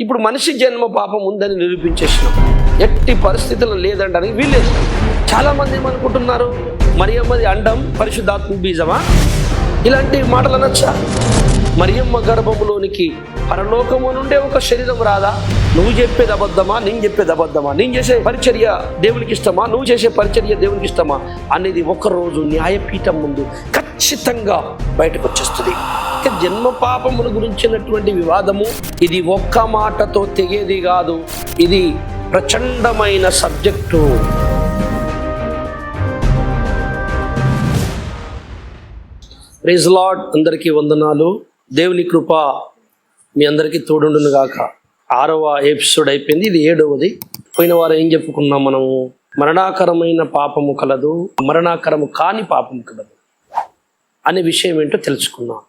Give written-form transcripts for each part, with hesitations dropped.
ఇప్పుడు మనిషి జన్మ పాపం ఉందని నిరూపించేసినాం. ఎట్టి పరిస్థితుల్లో లేదంటానికి వీల్లేదు. చాలామంది ఏమనుకుంటున్నారు, మరియమ్మది అండం పరిశుద్ధాత్మ బీజమా? ఇలాంటి మాటలు అనొచ్చా? మరియమ్మ గర్భములోనికి పరలోకము నుండే ఒక శరీరం రాదా? నువ్వు చెప్పేది అబద్ధమా, నేను చెప్పేది అబద్ధమా? నేను చేసే పరిచర్య దేవునికి ఇష్టమా, నువ్వు చేసే పరిచర్య దేవునికి ఇష్టమా అనేది ఒకరోజు న్యాయపీఠం ముందు ఖచ్చితంగా బయటకు వచ్చేస్తుంది. జన్మ పాపముల గురించినటువంటి వివాదము ఇది ఒక్క మాటతో తెగేది కాదు. ఇది ప్రచండమైన సబ్జెక్టు. Praise lord. అందరికీ వందనాలు. దేవుని కృప మీ అందరికీ తోడుండును గాక. 6వ ఎపిసోడ్ అయిపోయింది, ఇది 7వది. పోయిన వారం ఏం చెప్పుకున్నాం మనము? మరణాకరమైన పాపము కలదు, మరణాకరము కాని పాపము కలదు అనే విషయం ఏంటో తెలుసుకున్నాం.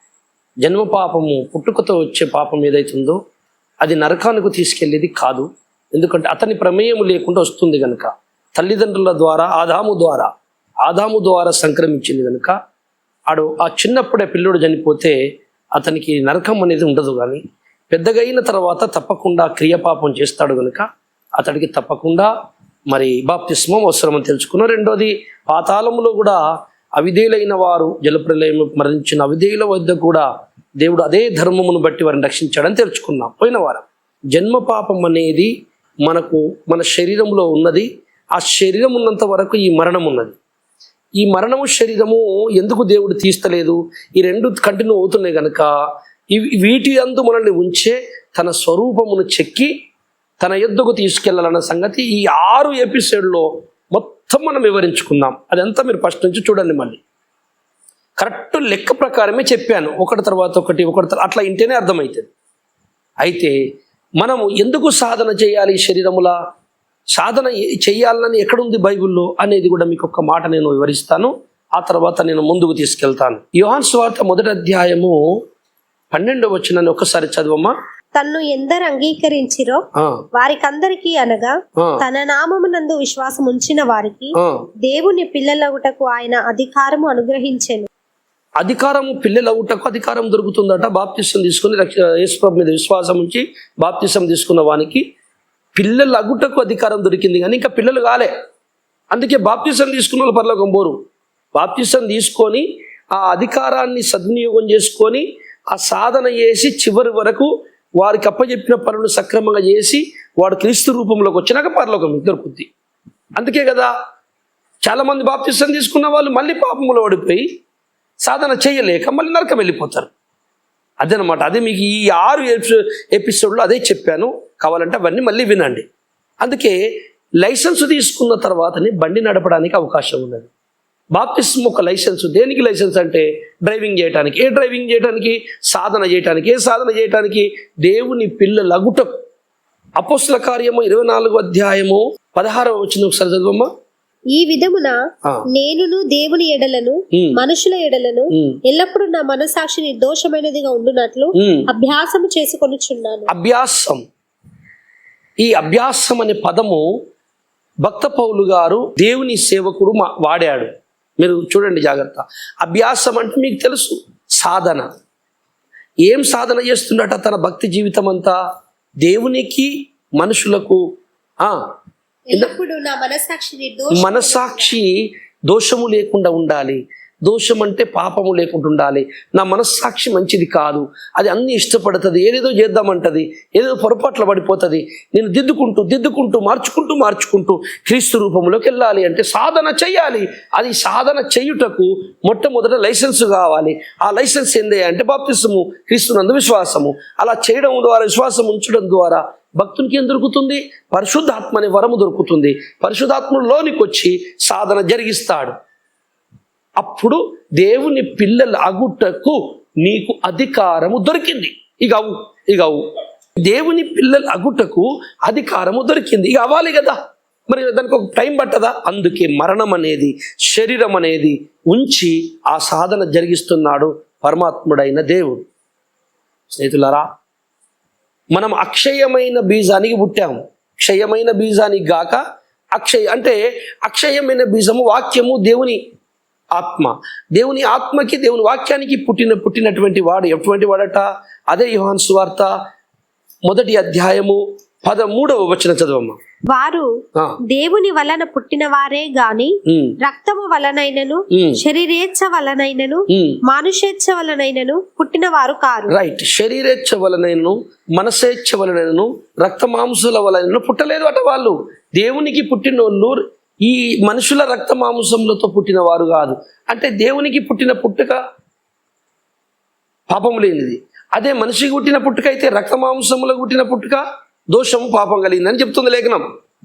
జన్మ పాపము, పుట్టుకతో వచ్చే పాపం ఏదైతుందో అది నరకానికి తీసుకెళ్ళేది కాదు. ఎందుకంటే అతని ప్రమేయం లేకుండా వస్తుంది కనుక, తల్లిదండ్రుల ద్వారా ఆదాము ద్వారా సంక్రమించింది కనుక ఆ చిన్నప్పుడే పిల్లోడు చనిపోతే అతనికి నరకం అనేది ఉండదు. కానీ పెద్దగా అయిన తర్వాత తప్పకుండా క్రియపాపం చేస్తాడు కనుక అతడికి తప్పకుండా మరి బాప్తిస్మం అవసరమని తెలుసుకున్నాం. రెండోది, పాతాళములో కూడా అవిధేయులైన వారు, జలప్రలయం మరణించిన అవిధేయుల వద్ద కూడా దేవుడు అదే ధర్మమును బట్టి వారిని రక్షించాడని తెలుసుకున్నాం పోయిన వారం. జన్మ పాపం అనేది మన శరీరంలో ఉన్నది. ఆ శరీరం ఉన్నంత వరకు ఈ మరణం ఉన్నది. ఈ మరణము శరీరము ఎందుకు దేవుడు తీస్తలేదు? ఈ రెండు కంటిన్యూ అవుతున్నాయి కనుక వీటి అందు మనల్ని ఉంచే తన స్వరూపమును చెక్కి తన యొద్దకు తీసుకెళ్లాలన్న సంగతి ఈ 6 ఎపిసోడ్లో మొత్తం మనం వివరించుకున్నాం. అదంతా మీరు ఫస్ట్ నుంచి చూడండి. మళ్ళీ కరెక్ట్ లెక్క ప్రకారమే చెప్పాను, ఒకటి తర్వాత ఒకటి అట్లా ఇంటేనే అర్థమవుతుంది. అయితే మనము ఎందుకు సాధన చేయాలి? శరీరములా సాధన చెయ్యాలని ఎక్కడుంది బైబిల్లో అనేది కూడా మీకు ఒక మాట నేను వివరిస్తాను. ఆ తర్వాత నేను ముందుకు తీసుకెళ్తాను. యోహాను సువార్త 1వ అధ్యాయము 12వ వచనాన్ని ఒకసారి చదవమ్మా. తన్ను ఎందరు అంగీకరించిరో వారికందరికీ అనగా తన నామమునందు విశ్వాసం ఉంచిన వారికి దేవుని పిల్లలగుటకు ఆయన అధికారము అనుగ్రహించెను. అధికారము, పిల్లలగుటకు అధికారం దొరుకుతుందట. బాప్తిసం తీసుకుని యేసుప్రభు మీద విశ్వాసం ఉంచి బాప్తిసం తీసుకున్న వానికి పిల్లలు అగుటకు అధికారం దొరికింది, కానీ ఇంకా పిల్లలు కాలే. అందుకే బాప్తిసం తీసుకున్న వాళ్ళు పరలోకం పోరు. బాప్తిసం తీసుకొని ఆ అధికారాన్ని సద్వినియోగం చేసుకొని ఆ సాధన చేసి చివరి వరకు వారికి అప్పచెప్పిన పనులు సక్రమంగా చేసి వాడు క్రీస్తు రూపంలోకి వచ్చినాక పరలోకం దొరుకుద్ది. అందుకే కదా చాలామంది బాప్తిసం తీసుకున్న వాళ్ళు మళ్ళీ పాపములో పడిపోయి సాధన చేయలేక మళ్ళీ నరకం వెళ్ళిపోతారు. అదనమాట. అదే మీకు ఈ 6 ఎపిసోడ్లో అదే చెప్పాను. కావాలంటే అవన్నీ మళ్ళీ వినండి. అందుకే లైసెన్స్ తీసుకున్న తర్వాతనే బండి నడపడానికి అవకాశం ఉన్నది. బాప్తిస్మ ఒక లైసెన్స్. దేనికి లైసెన్స్ అంటే డ్రైవింగ్ చేయడానికి. ఏ డ్రైవింగ్ చేయడానికి? సాధన చేయడానికి. ఏ సాధన చేయడానికి? దేవుని పిల్లలగుటకు. అపోస్తల కార్యము 24వ అధ్యాయము 16వ వచనం ఒకసారి చదవమ్మా. ఈ విధమున నేనును దేవుని ఎడలను మనుషుల ఎడలను ఎల్లప్పుడూ నా మనసాక్షి నిర్దోషమైనదిగా ఉండునట్లు అభ్యాసము చేసుకొనుచున్నాను. అభ్యాసం. ఈ అభ్యాసం అనే పదము భక్త పౌలు గారు దేవుని సేవకుడు వాడాడు. మీరు చూడండి జాగ్రత్త. అభ్యాసం అంటే మీకు తెలుసు, సాధన. ఏం సాధన చేస్తుండట తన భక్తి జీవితం అంతా? దేవునికి మనుషులకు మనసాక్షి దోషము లేకుండా ఉండాలి. దోషం అంటే పాపము లేకుండా ఉండాలి. నా మనస్సాక్షి మంచిది కాదు, అది అన్ని ఇష్టపడుతుంది, ఏదేదో చేద్దామంటది, ఏదేదో పొరపాట్లు పడిపోతుంది. నేను దిద్దుకుంటూ మార్చుకుంటూ క్రీస్తు రూపంలోకి వెళ్ళాలి అంటే సాధన చెయ్యాలి. అది సాధన చేయుటకు మొట్టమొదట లైసెన్స్ కావాలి. ఆ లైసెన్స్ ఏంది అంటే బాప్తిసము, క్రీస్తునందు విశ్వాసము. అలా చేయడం ద్వారా, విశ్వాసం ఉంచడం ద్వారా భక్తునికి ఏం దొరుకుతుంది? పరిశుద్ధాత్మ అనే వరము దొరుకుతుంది. పరిశుద్ధాత్మలోనికి వచ్చి సాధన జరిగిస్తాడు. అప్పుడు దేవుని పిల్లల అగుటకు నీకు అధికారము దొరికింది. ఇక దేవుని పిల్లల అగుటకు అధికారము దొరికింది. ఇక అవ్వాలి కదా, మరి దానికి ఒక టైం పట్టదా? అందుకే మరణం అనేది, శరీరం అనేది ఉంచి ఆ సాధన జరిగిస్తున్నాడు పరమాత్ముడైన దేవుడు. స్నేహితులారా, మనం అక్షయమైన బీజానికి పుట్టాము. క్షయమైన బీజానికి గాక అంటే అక్షయమైన బీజము వాక్యము, దేవుని ఆత్మ. దేవుని ఆత్మకి, దేవుని వాక్యానికి పుట్టినటువంటి వాడు ఎటువంటి వాడట? అదే యోహాను సువార్త మొదటి అధ్యాయము 13వ వచనం చదవమ్మా. వారు దేవుని వలన పుట్టిన వారే గాని రక్తము వలనైనను శరీరేచ్ఛ వలనైనను మానుషేచ్ఛ వలనైనను పుట్టిన వారు కారు. రైట్. శరీరేచ్ఛ వలనైనను మనసేచ్ఛ వలనైనను రక్త మాంసుల వలనైనను పుట్టలేదు అట వాళ్ళు. దేవునికి పుట్టిన వాళ్ళు ఈ మనుషుల రక్త మాంసములతో పుట్టిన వారు కాదు. అంటే దేవునికి పుట్టిన పుట్టుక పాపం లేనిది. అదే మనిషికి పుట్టిన పుట్టుక అయితే రక్త మాంసములకు పుట్టిన పుట్టుక దోషము పాపం కలిగిందని చెప్తుంది లేఖనం.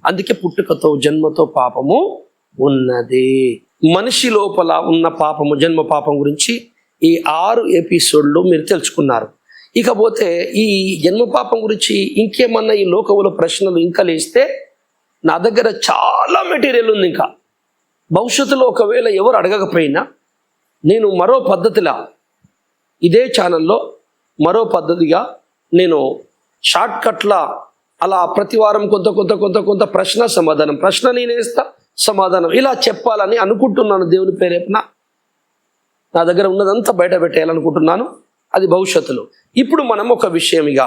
అందుకే పుట్టుకతో జన్మతో పాపము ఉన్నది. మనిషి లోపల ఉన్న పాపము, జన్మ పాపం గురించి ఈ 6 ఎపిసోడ్లు మీరు తెలుసుకున్నారు. ఇకపోతే ఈ జన్మ పాపం గురించి ఇంకేమన్నా ఈ లోకములో ప్రశ్నలు ఇంకా లేస్తే నా దగ్గర చాలా మెటీరియల్ ఉంది. ఇంకా భవిష్యత్తులో ఒకవేళ ఎవరు అడగకపోయినా నేను మరో పద్ధతిలా ఇదే ఛానల్లో మరో పద్ధతిగా నేను షార్ట్ కట్లా అలా ప్రతి వారం కొంత ప్రశ్న సమాధానం, ప్రశ్న నేనేస్తా, సమాధానం ఇలా చెప్పాలని అనుకుంటున్నాను. దేవుని ప్రేరేపణ నా దగ్గర ఉన్నదంతా బయట పెట్టేయాలనుకుంటున్నాను. అది భవిష్యత్తులో. ఇప్పుడు మనం ఒక విషయంగా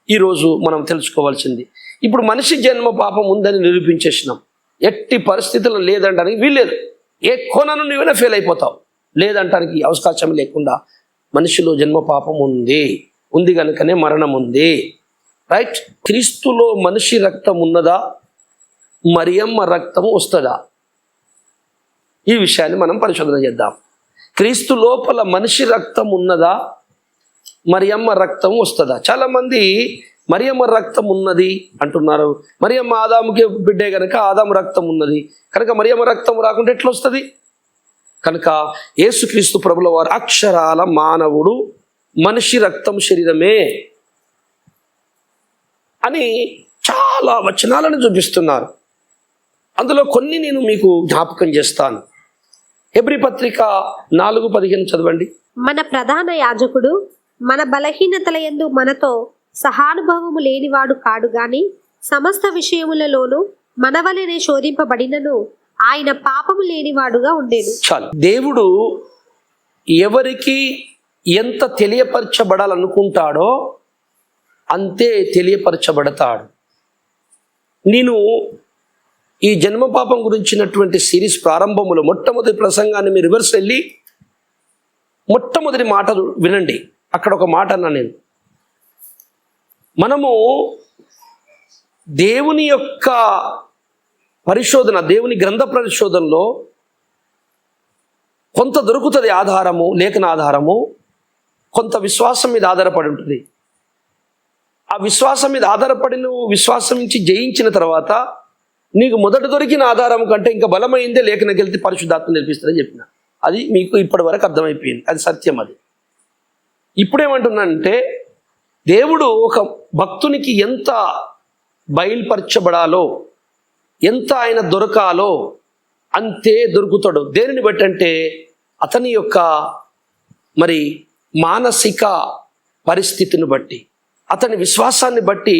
ఈరోజు మనం తెలుసుకోవాల్సింది, ఇప్పుడు మనిషి జన్మ పాపం ఉందని నిరూపించేసినాం. ఎట్టి పరిస్థితుల్లో లేదంటానికి వీల్లేదు. ఏ కోణను నువ్వైనా ఫెయిల్ అయిపోతావు. లేదంటానికి అవకాశం లేకుండా మనిషిలో జన్మ పాపం ఉంది కనుకనే మరణం ఉంది. రైట్. క్రీస్తులో మనిషి రక్తం ఉన్నదా, మరియమ్మ రక్తం వస్తుందా? ఈ విషయాన్ని మనం పరిశోధన చేద్దాం. క్రీస్తు లోపల మనిషి రక్తం ఉన్నదా, మరియమ్మ రక్తం వస్తుందా? చాలా మంది మరియమ్మ రక్తం ఉన్నది అంటున్నారు. మరియమ్మ ఆదాముకి బిడ్డే కనుక ఆదాము రక్తం ఉన్నది కనుక మరియమ్మ రక్తం రాకుంటే ఎట్లా వస్తుంది? కనుక యేసుక్రీస్తు ప్రభుల వారు అక్షరాల మానవుడు, మనిషి రక్తం శరీరమే అని చాలా వచనాలను చూపిస్తున్నారు. అందులో కొన్ని నేను మీకు జ్ఞాపకం చేస్తాను. హెబ్రీ పత్రిక 4:15 చదవండి. మన ప్రధాన యాజకుడు మన బలహీనతల యందు మనతో సహానుభవము లేనివాడు కాడు గాని సమస్త విషయములలోనూ మన వలెనే శోధింపబడినను ఆయన పాపము లేనివాడుగా ఉండేడు. చాలు. దేవుడు ఎవరికి ఎంత తెలియపరచబడాలనుకుంటాడో అంతే తెలియపరచబడతాడు. నేను ఈ జన్మ పాపం గురించినటువంటి సిరీస్ ప్రారంభములో మొట్టమొదటి ప్రసంగాన్ని మీరు రివర్స్ వెళ్ళి మొట్టమొదటి మాట వినండి. అక్కడ ఒక మాట అన్నా నేను, మనము దేవుని యొక్క పరిశోధన, దేవుని గ్రంథ పరిశోధనలో కొంత దొరుకుతుంది ఆధారము, లేఖన ఆధారము, కొంత విశ్వాసం మీద ఆధారపడి ఉంటుంది. ఆ విశ్వాసం మీద ఆధారపడి నువ్వు విశ్వాసం నుంచి జయించిన తర్వాత నీకు మొదట దొరికిన ఆధారం కంటే ఇంకా బలమైందే లేఖనకి వెళ్తే పరిశుద్ధాత్మ నేర్పిస్తుందని చెప్పిన. అది మీకు ఇప్పటి వరకు అర్థమైపోయింది. అది సత్యం. అది ఇప్పుడేమంటున్నానంటే దేవుడు ఒక భక్తునికి ఎంత బయలుపరచబడాలో, ఎంత ఆయన దొరకాలో అంతే దొరుకుతాడు. దేనిని బట్టి అంటే అతని యొక్క మరి మానసిక పరిస్థితిని బట్టి, అతని విశ్వాసాన్ని బట్టి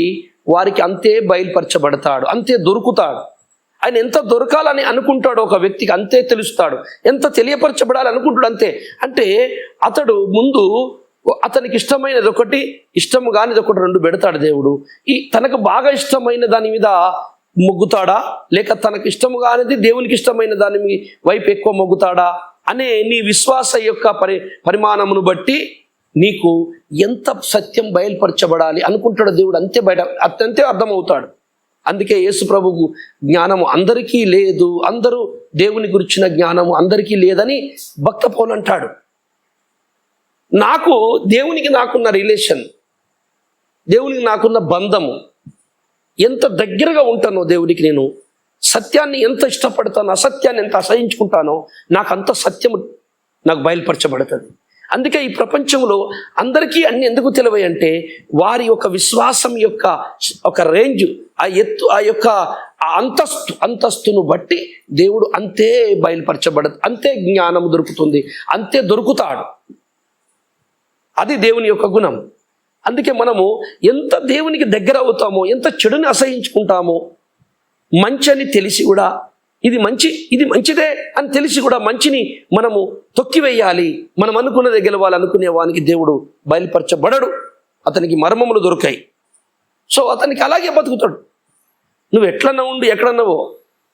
వారికి అంతే బయలుపరచబడతాడు, అంతే దొరుకుతాడు. ఆయన ఎంత దొరకాలని అనుకుంటాడో ఒక వ్యక్తికి అంతే తెలుస్తాడు. ఎంత తెలియపరచబడాలి అనుకుంటాడు అంతే. అంటే అతడు ముందు అతనికి ఇష్టమైనది ఒకటి, ఇష్టము కానిది ఒకటి, 2 పెడతాడు దేవుడు. ఈ తనకు బాగా ఇష్టమైన దాని మీద మొగ్గుతాడా, లేక తనకు ఇష్టము కానిది దేవునికి ఇష్టమైన దాని వైపు ఎక్కువ మొగ్గుతాడా అనే నీ విశ్వాస యొక్క పరిమాణమును బట్టి నీకు ఎంత సత్యం బయలుపరచబడాలి అనుకుంటాడు దేవుడు అంతే అంతే అర్థమవుతాడు. అందుకే యేసు ప్రభువు జ్ఞానము అందరికీ లేదు, అందరూ దేవుని గురించిన జ్ఞానము అందరికీ లేదని భక్త పౌలు అంటాడు. నాకు దేవునికి నాకున్న రిలేషన్, దేవునికి నాకున్న బంధము, ఎంత దగ్గరగా ఉంటానో దేవుడికి, నేను సత్యాన్ని ఎంత ఇష్టపడతానో, అసత్యాన్ని ఎంత అసహించుకుంటానో నాకు అంత సత్యము నాకు బయలుపరచబడుతుంది. అందుకే ఈ ప్రపంచంలో అందరికీ అన్ని ఎందుకు తెలివై అంటే వారి యొక్క విశ్వాసం యొక్క ఒక రేంజ్, ఆ ఎత్తు, ఆ యొక్క అంతస్తును బట్టి దేవుడు అంతే అంతే జ్ఞానం దొరుకుతుంది, అంతే దొరుకుతాడు. అది దేవుని యొక్క గుణం. అందుకే మనము ఎంత దేవునికి దగ్గర అవుతామో, ఎంత చెడుని అసహించుకుంటామో, మంచి అని తెలిసి కూడా ఇది మంచిదే అని తెలిసి కూడా మంచిని మనము తొక్కివేయాలి, మనం అనుకున్నదే గెలవాలనుకునే వానికి దేవుడు బయలుపరచబడడు, అతనికి మర్మములు దొరికాయి. సో అతనికి అలాగే బతుకుతాడు. నువ్వు ఎట్లన్నా ఉండు, ఎక్కడన్నావో,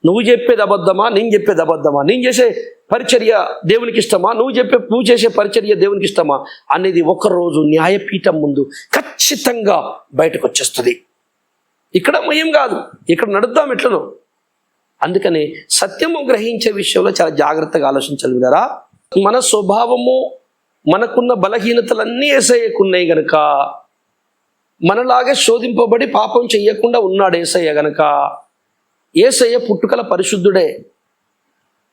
నువ్వు చెప్పేది అబద్ధమా, నేను చెప్పేది అబద్ధమా, నేను చేసే పరిచర్య దేవునికి ఇష్టమా, నువ్వు చేసే పరిచర్య దేవునికి ఇష్టమా అనేది ఒకరోజు న్యాయపీఠం ముందు ఖచ్చితంగా బయటకు వచ్చేస్తుంది. ఇక్కడ ఏం కాదు, ఇక్కడ నడుద్దాం ఎట్లనో. అందుకని సత్యము గ్రహించే విషయంలో చాలా జాగ్రత్తగా ఆలోచించాలి వినరా. మన స్వభావము, మనకున్న బలహీనతలన్నీ యేసయ్యకున్నాయి గనక, మనలాగే శోధింపబడి పాపం చెయ్యకుండా ఉన్నాడు యేసయ్య గనక, యేసయ్య పుట్టుకల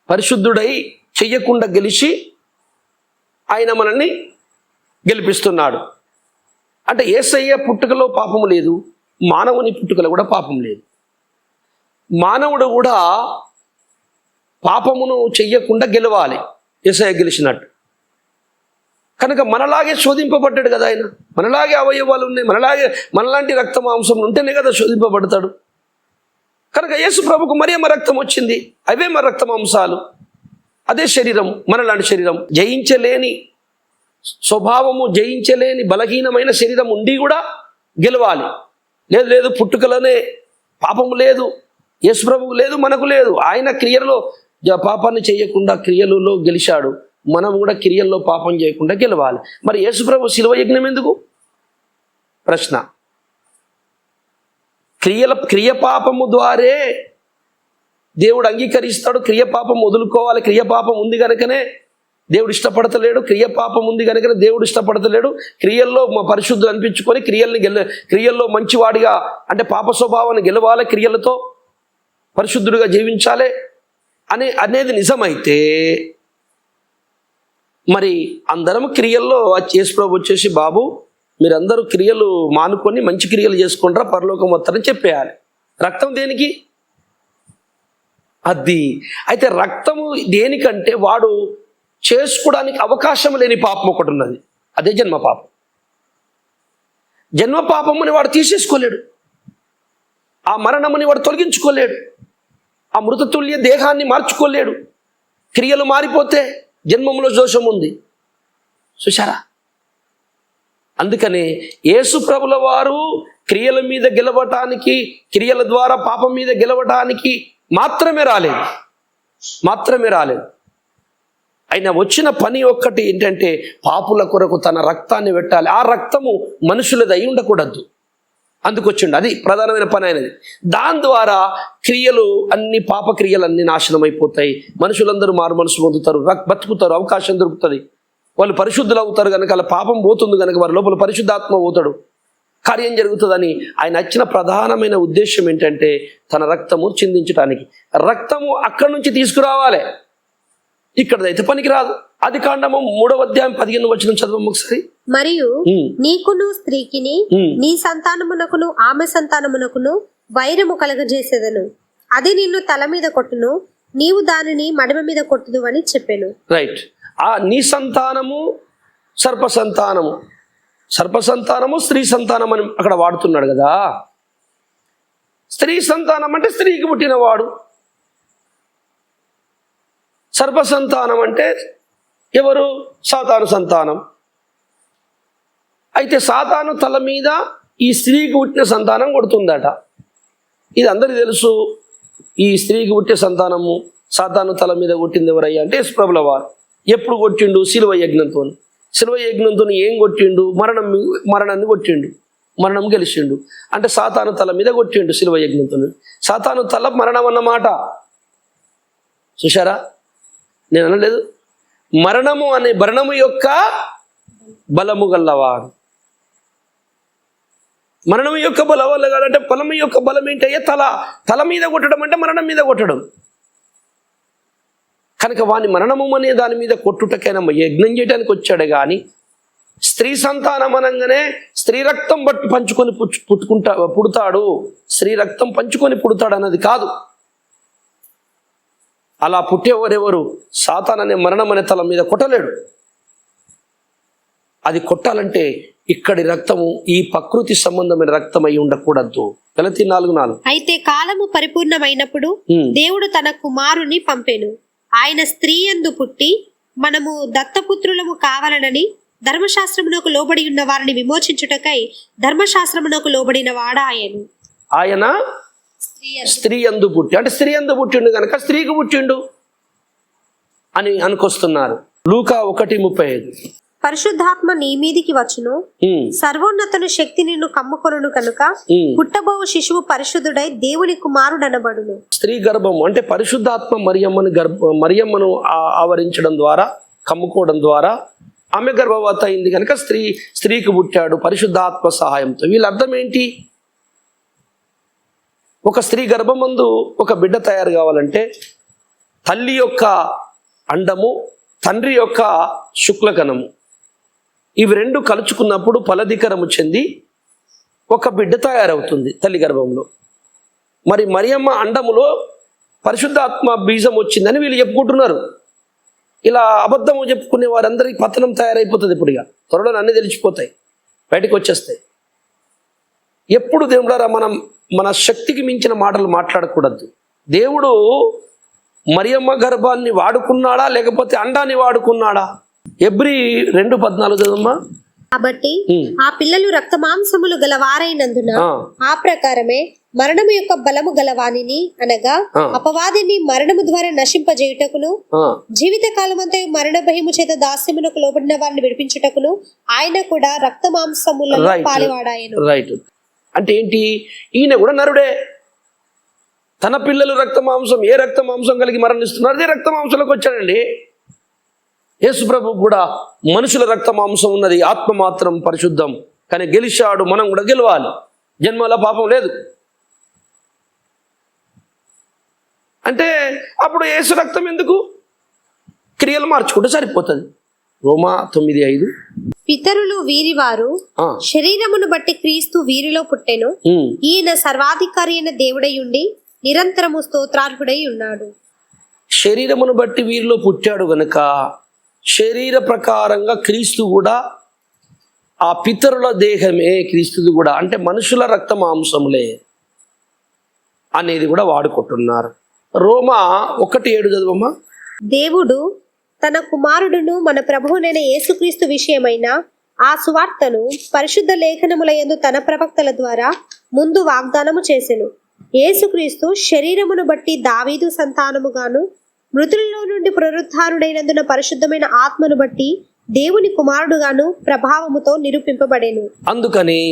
పరిశుద్ధుడై చెయ్యకుండా గెలిచి ఆయన మనల్ని గెలిపిస్తున్నాడు. అంటే యేసయ్య పుట్టుకలో పాపము లేదు, మానవుని పుట్టుకలో కూడా పాపం లేదు. మానవుడు కూడా పాపమును చెయ్యకుండా గెలవాలి, యేసయ్య గెలిచినట్టు. కనుక మనలాగే శోధింపబడ్డాడు కదా ఆయన. మనలాగే అవయవాలు ఉన్నాయి, మనలాంటి రక్త మాంసం ఉంటేనే కదా శోధింపబడతాడు. కనుక యేసు ప్రభుకు మరియమ్మ రక్తం వచ్చింది, అవే మన రక్త మాంసాలు, అదే శరీరం, మనలాంటి శరీరం. జయించలేని స్వభావము, జయించలేని బలహీనమైన శరీరం ఉండి కూడా గెలవాలి. లేదు పుట్టుకలోనే పాపము లేదు, యేసు ప్రభువు లేదు, మనకు లేదు. ఆయన క్రియలో పాపాన్ని చేయకుండా క్రియలలో గెలిచాడు. మనం కూడా క్రియల్లో పాపం చేయకుండా గెలవాలి. మరి యేసు ప్రభు శిలువ యజ్ఞం ఎందుకు? ప్రశ్న. క్రియపాపము ద్వారే దేవుడు అంగీకరిస్తాడు. క్రియపాపం వదులుకోవాలి. క్రియపాపం ఉంది కనుకనే దేవుడు ఇష్టపడతలేడు. క్రియపాపం ఉంది కనుకనే దేవుడు ఇష్టపడతలేడు. క్రియల్లో పరిశుద్ధులు అనిపించుకొని క్రియల్లో మంచివాడిగా, అంటే పాప స్వభావాన్ని గెలవాలి, క్రియలతో పరిశుద్ధుడిగా జీవించాలి అనేది నిజమైతే, మరి అందరం క్రియల్లో యేసు ప్రభు వచ్చేసి, బాబు మీరందరూ క్రియలు మానుకొని మంచి క్రియలు చేసుకుంటారా, పరలోకం వస్తారని చెప్పేయాలి. రక్తం దేనికి? అది అయితే రక్తము దేనికంటే వాడు చేసుకోవడానికి అవకాశం లేని పాపం ఒకటి ఉన్నది, అదే జన్మ పాపం. జన్మ పాపముని వాడు తీసేసుకోలేడు, ఆ మరణముని వాడు తొలగించుకోలేడు, ఆ మృతతుల్య దేహాన్ని మార్చుకోలేడు. క్రియలు మారిపోతే జన్మంలో దోషం ఉంది, చూశారా? అందుకనే యేసు ప్రభుల వారు క్రియల మీద గెలవటానికి, క్రియల ద్వారా పాపం మీద గెలవటానికి మాత్రమే రాలేదు. ఆయన వచ్చిన పని ఒక్కటి ఏంటంటే, పాపుల కొరకు తన రక్తాన్ని పెట్టాలి. ఆ రక్తము మనుషులది అయి ఉండకూడదు, అందుకొచ్చిండు. అది ప్రధానమైన పని అయినది. దాని ద్వారా క్రియలు అన్ని, పాప క్రియలు అన్ని నాశనం అయిపోతాయి. మనుషులందరూ మారు మనసు పొందుతారు, బతుకుతారు, అవకాశం దొరుకుతుంది. వాళ్ళు పరిశుద్ధులు అవుతారు కనుక, వాళ్ళ పాపం పోతుంది కనుక వారి లోపల పరిశుద్ధాత్మ పోతాడు, కార్యం జరుగుతుందని ఆయన వచ్చిన ప్రధానమైన ఉద్దేశం ఏంటంటే, తన రక్తము చిందించడానికి. రక్తము అక్కడి నుంచి తీసుకురావాలి, ఇక్కడైతే పనికిరాదు. ఆదికాండము 3వ అధ్యాయం 15వ వచనం చదవము ఒకసారి. మరియు నీకును స్త్రీకిని, నీ సంతానమునకును ఆమె సంతానమునకును వైరము కలగజేసేదను. అది నిన్ను తల మీద కొట్టును, నీవు దానిని మడమ మీద కొట్టుదు అని చెప్పాను. రైట్. ఆ నీ సంతానము సర్ప సంతానము స్త్రీ సంతానం అని అక్కడ వాడుతున్నాడు కదా. స్త్రీ సంతానం అంటే స్త్రీకి పుట్టినవాడు, సర్ప సంతానం అంటే ఎవరు? సాతాను సంతానం. అయితే సాతాను తల మీద ఈ స్త్రీకి పుట్టిన సంతానం కొడుతుందట. ఇది అందరికీ తెలుసు. ఈ స్త్రీకి పుట్టిన సంతానము సాతాను తల మీద కొట్టింది ఎవరయ్యా అంటే యేసు ప్రభుల వారు. ఎప్పుడు కొట్టిండు? శిలువ యజ్ఞంతో. శిలువ యజ్ఞంతో ఏం కొట్టిండు? మరణాన్ని కొట్టిండు, మరణం గెలిచిండు. అంటే సాతాను తల మీద కొట్టిండు శిలువ యజ్ఞంతో. సాతాను తల మరణం అన్నమాట, చూశారా? నేను అనలేదు, మరణము యొక్క బలము గల్లవాడు. మరణం యొక్క బలం వల్ల కాదంటే, బలము యొక్క బలం ఏంటయ్యా? తల మీద కొట్టడం అంటే మరణం మీద కొట్టడం. కనుక వాని మరణము అనే దాని మీద కొట్టుటకైనా యజ్ఞం చేయడానికి వచ్చాడు కానీ, స్త్రీ సంతానం అనగానే స్త్రీ రక్తం పంచుకొని పుడతాడు, స్త్రీ రక్తం పంచుకొని పుడతాడు అన్నది కాదు. అలా పుట్టేవారెవరు? సాతాన్ అనే మరణం అనే తల మీద కొట్టలేడు. అది కొట్టాలంటే ఇక్కడి రక్తము ఈ ప్రకృతి సంబంధమైన రక్తం అయి ఉండకూడదు. గలతీ 4:4. అయితే కాలము పరిపూర్ణమైనప్పుడు దేవుడు తన కుమారుని పంపెను. ఆయన స్త్రీ యందు పుట్టి మనము దత్తపుత్రులము కావాలనని ధర్మశాస్త్రమునకు లోబడి ఉన్న వారిని విమోచించుటకై ధర్మశాస్త్రమునకు లోబడిన వాడాయను. ఆయన స్త్రీ యందు పుట్టి, అంటే స్త్రీ యందు పుట్టిండు కనుక స్త్రీకి పుట్టిండు అని అనుకొస్తున్నారు. లూకా 1:35. పరిశుద్ధాత్మ నీ మీదికి వచ్చును, సర్వోన్నతుని శక్తి నిన్ను కమ్ముకొనును కనుక పుట్టబోవు శిశువు పరిశుద్ధుడై దేవుని కుమారుడనబడును. స్త్రీ గర్భము అంటే పరిశుద్ధాత్మ మరియమ్మను ఆవరించడం ద్వారా, కమ్ముకోవడం ద్వారా ఆమె గర్భవతి అయింది కనుక స్త్రీకి పుట్టాడు పరిశుద్ధాత్మ సహాయంతో. వీళ్ళ అర్థం ఏంటి? ఒక స్త్రీ గర్భమందు ఒక బిడ్డ తయారు కావాలంటే తల్లి యొక్క అండము, తండ్రి యొక్క శుక్లకణము, ఇవి రెండు కలుచుకున్నప్పుడు ఫలదీకరము చెంది ఒక బిడ్డ తయారవుతుంది తల్లి గర్భంలో. మరి మరియమ్మ అండములో పరిశుద్ధాత్మ బీజం వచ్చిందని వీళ్ళు చెప్పుకుంటున్నారు. ఇలా అబద్ధము చెప్పుకునే వారందరికీ పతనం తయారైపోతుంది. ఇప్పుడు ఇక త్వరలో అన్నీ తెలిసిపోతాయి, బయటకు వచ్చేస్తాయి. ఎప్పుడు దేవుడారా మనం మన శక్తికి మించిన మాటలు మాట్లాడకూడదు. దేవుడు మరియమ్మ గర్భాన్ని వాడుకున్నాడా లేకపోతే అండాన్ని వాడుకున్నాడా? హెబ్రీ 2:14 చదవమ్మా. కాబట్టి ఆ పిల్లలు రక్త మాంసములు గలవారైనందున ఆ ప్రకారమే మరణము యొక్క బలము గలవానిని అనగా అపవాదిని మరణము ద్వారా నశింపజేయుటకును జీవిత కాలమంతా మరణ భయము చేత దాస్యమునకు లోబడిన వారిని విడిపించుటకును ఆయన కూడా రక్త మాంసములలో పాలివాడాయను. రైట్. అంటే ఏంటి? ఈయన కూడా నరుడే. తన పిల్లలు రక్త మాంసం, ఏ రక్త మాంసం కలిగి మరణిస్తున్నారు అదే రక్త మాంసంలోకి వచ్చాడండి. యేసు ప్రభు కూడా మనుషుల రక్త మాంసం ఉన్నది, ఆత్మ మాత్రం పరిశుద్ధం. కానీ గెలిచాడు, మనం కూడా గెలవాలి. జన్మలో పాపం లేదు అంటే అప్పుడు యేసు రక్తం ఎందుకు? క్రియలు మార్చుకుంటే సరిపోతుంది. రోమా 9:5. పితరులు వీరివారు, శరీరమును బట్టి క్రీస్తు వీరిలో పుట్టెను. ఈయన సర్వాధికారి అయిన దేవుడై ఉండి నిరంతరము స్తోత్రార్హుడై ఉన్నాడు. శరీరమును బట్టి వీరిలో పుట్టాడు గనుక శరీర ప్రకారంగా క్రీస్తు కూడా ఆ పితరుల దేహమే క్రీస్తుది కూడా, అంటే మనుషుల రక్త మాంసములే అనేది కూడా వాడుకుంటున్నారు. రోమా 1:7 చదవమ్మా. దేవుడు తన కుమారుడును మన ప్రభువునైన యేసుక్రీస్తు విషయమైన ఆ సువార్తను పరిశుద్ధ లేఖనముల యందు తన ప్రవక్తల ద్వారా ముందు వాగ్దానము చేసెను. యేసుక్రీస్తు శరీరమును బట్టి దావీదు సంతానముగాను మృతులలో నుండి పునరుద్ధారుడైనందున పరిశుద్ధమైన ఆత్మను బట్టి దేవుని కుమారుడుగాను ప్రభావముతో నిరూపింపబడెను. అందుకని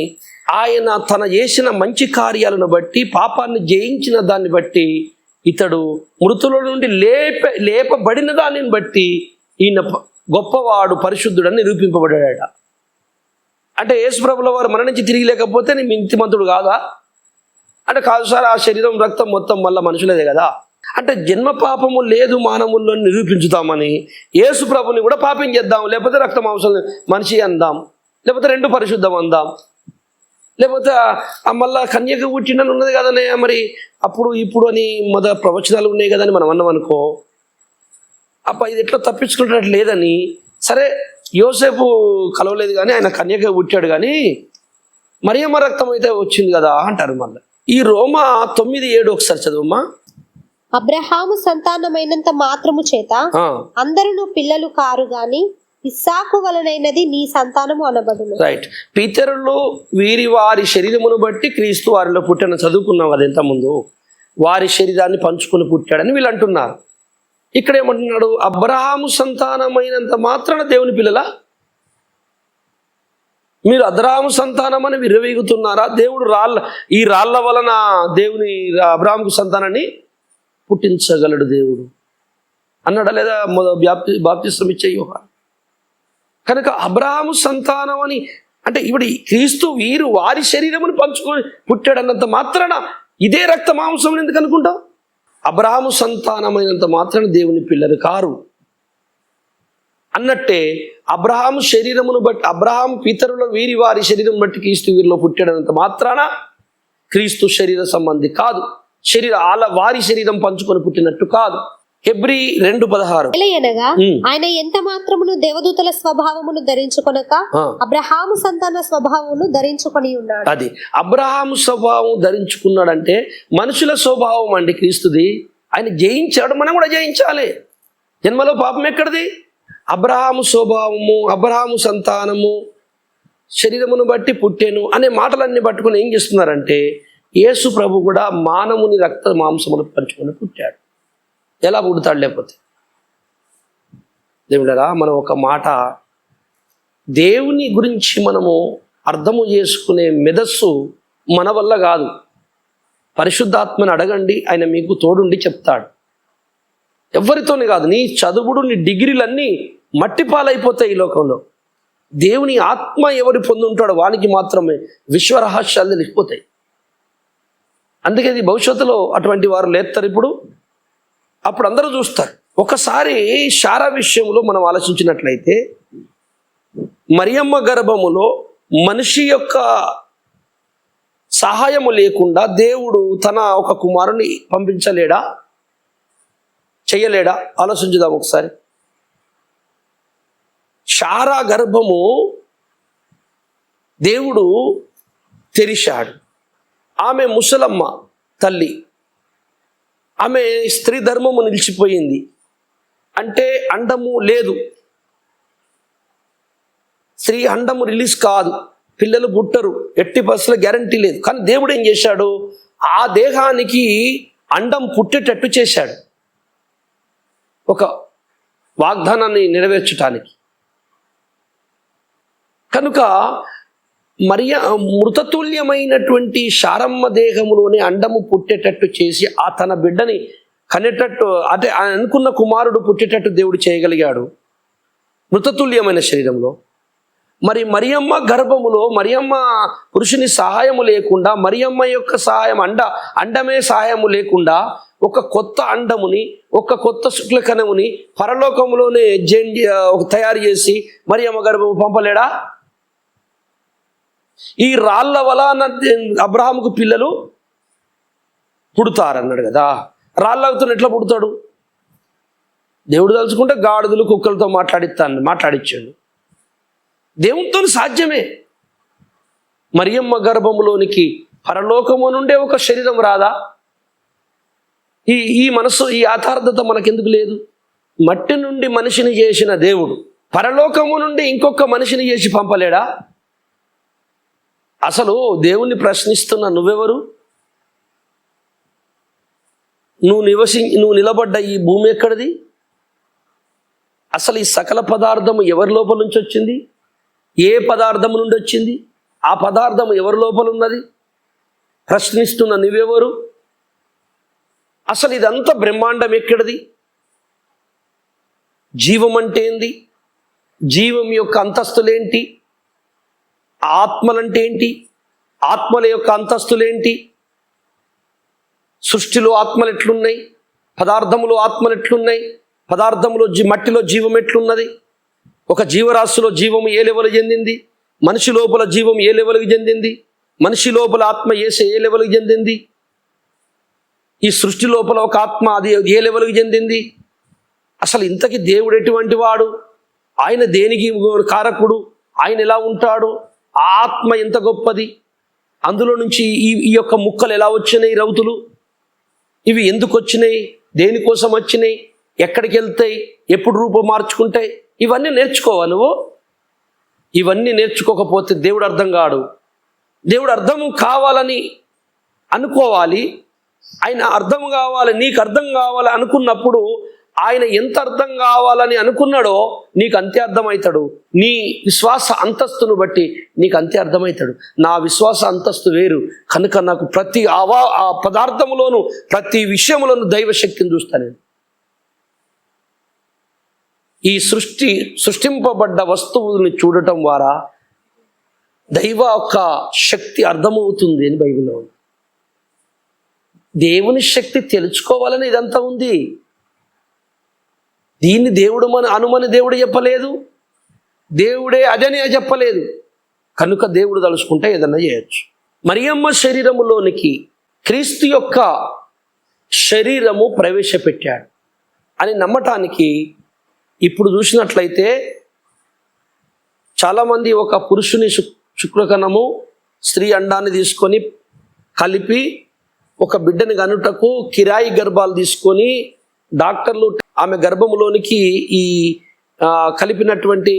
ఆయన తన చేసిన మంచి కార్యాలను బట్టి, పాపాన్ని జయించిన దాన్ని బట్టి, ఇతడు మృతుల నుండి లేపబడిన దానిని బట్టి ఈయన గొప్పవాడు, పరిశుద్ధుడని నిరూపింపబడ్డాడట. అంటే యేసు ప్రభుల వారు మరణించి తిరిగి లేకపోతే నీ నీతిమంతుడు కాదా అంటే? కాదు సార్, ఆ శరీరం రక్తం మొత్తం మళ్ళీ మనుషులేదే కదా. అంటే జన్మ పాపము లేదు మానవుల్లో నిరూపించుతామని యేసు ప్రభుని కూడా పాపం చేద్దాం, లేకపోతే రక్త మాంసం మనిషి అందాం, లేకపోతే రెండు పరిశుద్ధం అందాం, లేకపోతే మళ్ళా కన్యక పుట్టినని ఉన్నది కదనే, మరి అప్పుడు ఇప్పుడు అని ప్రవచనాలు ఉన్నాయి కదని మనం అన్నాం అనుకో, ఇది ఎట్లా తప్పించుకున్నట్టు లేదని. సరే, యోసేపు కలవలేదు కానీ ఆయన కన్యక పుట్టాడు కానీ మరియమ్మ రక్తం అయితే వచ్చింది కదా అంటారు. మళ్ళీ ఈ రోమా 9:7 ఒకసారి చదువమ్మా. అబ్రహాము సంతానమైనంత మాత్రము చేత అందరూ పిల్లలు కారు గాని ఇస్సాకు వలనైనది నీ సంతానము అనబడును. రైట్. పితరులు వారి శరీరమును బట్టి క్రీస్తు వారిలో పుట్టిన చదువుకున్నాం అది ఎంత ముందు. వారి శరీరాన్ని పంచుకొని పుట్టాడని వీళ్ళు అంటున్నారు. ఇక్కడ ఏమంటున్నాడు? అబ్రహాము సంతానమైనంత మాత్రాన దేవుని పిల్లల? మీరు అబ్రహాము సంతానం అని విర్రవీగుతున్నారా? దేవుడు ఈ రాళ్ల వలన దేవుని అబ్రహాముకు సంతానాన్ని పుట్టించగలడు దేవుడు అన్నాడా లేదా? బాప్తిస్మం ఇచ్చే యోహాను. కనుక అబ్రహాము సంతానం అని అంటే ఇప్పుడు క్రీస్తు వారి శరీరమును పంచుకొని పుట్టాడన్నంత మాత్రాన ఇదే రక్త మాంసం ఎందుకు అనుకుంటాం? అబ్రహాము సంతానమైనంత మాత్రాన దేవుని పిల్లలు కారు అన్నట్టే అబ్రహాము శరీరమును బట్టి, అబ్రహాము పితరుల వారి శరీరం బట్టి క్రీస్తు వీరిలో పుట్టాడన్నంత మాత్రాన క్రీస్తు శరీర సంబంధి కాదు, వారి శరీరం పంచుకొని పుట్టినట్టు కాదు. హెబ్రీ 2:16 ఆయన ఎంత మాత్రమును దేవదూతల స్వభావమును ధరించుకొనక అబ్రహాము సంతాన స్వభావమును ధరించుకొని ఉన్నాడు. అది అబ్రహాము స్వభావం ధరించుకున్నాడంటే మనుషుల స్వభావం అండి క్రీస్తుది. ఆయన జయించాడు, మనం కూడా జయించాలి. జన్మలో పాపం ఎక్కడిది? అబ్రహాము స్వభావము, అబ్రహాము సంతానము, శరీరమును బట్టి పుట్టెను అనే మాటలన్నీ పట్టుకొని ఏం చేస్తున్నారంటే యేసు ప్రభు కూడా మానవుని రక్త మాంసములు పంచుకొని పుట్టాడు. ఎలా పుడతాడు? లేకపోతే దేవుడరా, మనం ఒక మాట దేవుని గురించి మనము అర్థము చేసుకునే మెదస్సు మన వల్ల కాదు. పరిశుద్ధాత్మని అడగండి, ఆయన మీకు తోడుండి చెప్తాడు. ఎవరితోని కాదు. నీ చదువుడు, నీ డిగ్రీలన్నీ మట్టి పాలైపోతాయి ఈ లోకంలో. దేవుని ఆత్మ ఎవరు పొందుంటాడో వానికి మాత్రమే విశ్వరహస్యాలు తెలిసిపోతాయి. అందుకే ఇది భవిష్యత్తులో అటువంటి వారు లేస్తారు. అప్పుడు అందరూ చూస్తారు. ఒకసారి శారా విషయంలో మనం ఆలోచించినట్లయితే మరియమ్మ గర్భములో మనిషి యొక్క సహాయము లేకుండా దేవుడు తన ఒక కుమారుని పంపించలేడా? చెయ్యలేడా? ఆలోచించుదాం ఒకసారి. శారా గర్భము దేవుడు తెరిచాడు. ఆమె ముసలమ్మ తల్లి, ఆమె స్త్రీ ధర్మము నిలిచిపోయింది. అంటే అండము లేదు, స్త్రీ అండము రిలీజ్ కాదు, పిల్లలు పుట్టరు, ఎట్టి పరిస్థితుల్లో గ్యారంటీ లేదు. కానీ దేవుడు ఏం చేశాడు? ఆ దేహానికి అండం పుట్టేటట్టు చేశాడు, ఒక వాగ్దానాన్ని నెరవేర్చడానికి. కనుక మృతతుల్యమైనటువంటి శారమ్మ దేహములోని అండము పుట్టేటట్టు చేసి ఆ తన బిడ్డని కనేటట్టు, అంటే ఆయన అనుకున్న కుమారుడు పుట్టేటట్టు దేవుడు చేయగలిగాడు మృతతుల్యమైన శరీరంలో. మరి మరియమ్మ గర్భములో మరియమ్మ పురుషుని సహాయము లేకుండా, మరియమ్మ యొక్క సహాయం అండమే సహాయము లేకుండా ఒక కొత్త అండముని, ఒక కొత్త శుక్లకణముని పరలోకంలోనే తయారు చేసి మరియమ్మ గర్భము పంపలేడా? ఈ రాళ్ల వలన అబ్రహాముకు పిల్లలు పుడతారన్నాడు కదా. రాళ్ళతో ఎట్లా పుడతాడు? దేవుడు తలుచుకుంటే గాడిదలు కుక్కలతో మాట్లాడిచ్చాడు. దేవునితో సాధ్యమే. మరియమ్మ గర్భములోనికి పరలోకము నుండే ఒక శరీరం రాదా? ఈ మనసు, ఈ ఆధారత మనకెందుకు లేదు? మట్టి నుండి మనిషిని చేసిన దేవుడు పరలోకము నుండి ఇంకొక మనిషిని చేసి పంపలేడా? అసలు దేవుణ్ణి ప్రశ్నిస్తున్న నువ్వెవరు? నువ్వు నిలబడ్డ ఈ భూమి ఎక్కడిది? అసలు ఈ సకల పదార్థము ఎవరి లోపల నుంచి వచ్చింది? ఏ పదార్థము నుండి వచ్చింది? ఆ పదార్థము ఎవరి లోపల ఉన్నది? ప్రశ్నిస్తున్న నువ్వెవరు? అసలు ఇదంతా బ్రహ్మాండం ఎక్కడిది? జీవం అంటే ఏంది? జీవం యొక్క అంతస్తులేంటి? ఆత్మలంటే ఏంటి? ఆత్మల యొక్క అంతస్తులేంటి? సృష్టిలో ఆత్మలు ఎట్లున్నాయి? పదార్థములో ఆత్మలు ఎట్లున్నాయి? పదార్థములో మట్టిలో జీవం ఎట్లున్నది? ఒక జీవరాశిలో జీవము ఏ లెవెల్కి చెందింది? మనిషి లోపల జీవం ఏ లెవెల్కి చెందింది? మనిషి లోపల ఆత్మ ఏ లెవెల్కి చెందింది? ఈ సృష్టి లోపల ఒక ఆత్మ అది ఏ లెవెల్కి చెందింది? అసలు ఇంతకీ దేవుడు ఎటువంటి వాడు? ఆయన దేనికి కారకుడు? ఆయన ఎలా ఉంటాడు? ఆ ఆత్మ ఎంత గొప్పది? అందులో నుంచి ఈ యొక్క ముక్కలు ఎలా వచ్చినాయి? రౌతులు ఇవి ఎందుకు వచ్చినాయి? దేనికోసం వచ్చినాయి? ఎక్కడికి వెళ్తాయి? ఎప్పుడు రూపం మార్చుకుంటాయి? ఇవన్నీ నేర్చుకోవా నువ్వు? ఇవన్నీ నేర్చుకోకపోతే దేవుడు అర్థం కాడు. దేవుడు అర్థం కావాలని అనుకోవాలి. ఆయన అర్థం కావాలి, నీకు అర్థం కావాలి అనుకున్నప్పుడు ఆయన ఎంత అర్థం కావాలని అనుకున్నాడో నీకు అంతే అర్థమవుతాడు. నీ విశ్వాస అంతస్తును బట్టి నీకు అంతే అర్థమవుతాడు. నా విశ్వాస అంతస్తు వేరు కనుక నాకు ప్రతి ఆ పదార్థములోను, ప్రతి విషయంలోను దైవశక్తిని చూస్తాను. ఈ సృష్టింపబడ్డ వస్తువుని చూడటం ద్వారా దైవ యొక్క శక్తి అర్థమవుతుంది అని బైబిల్లో ఉంది. దేవుని శక్తి తెలుసుకోవాలని ఇదంతా ఉంది. దీన్ని దేవుడు అనుమని దేవుడు చెప్పలేదు, దేవుడే అదని చెప్పలేదు. కనుక దేవుడు తలుచుకుంటే ఏదన్నా చేయొచ్చు. మరియమ్మ శరీరములోనికి క్రీస్తు యొక్క శరీరము ప్రవేశపెట్టాడు అని నమ్మటానికి ఇప్పుడు చూసినట్లయితే చాలామంది ఒక పురుషుని శుక్రకణము స్త్రీ అండాన్ని తీసుకొని కలిపి ఒక బిడ్డని కనుటకు కిరాయి గర్భాలు తీసుకొని డాక్టర్లు ఆమె గర్భములోనికి ఈ కలిపినటువంటి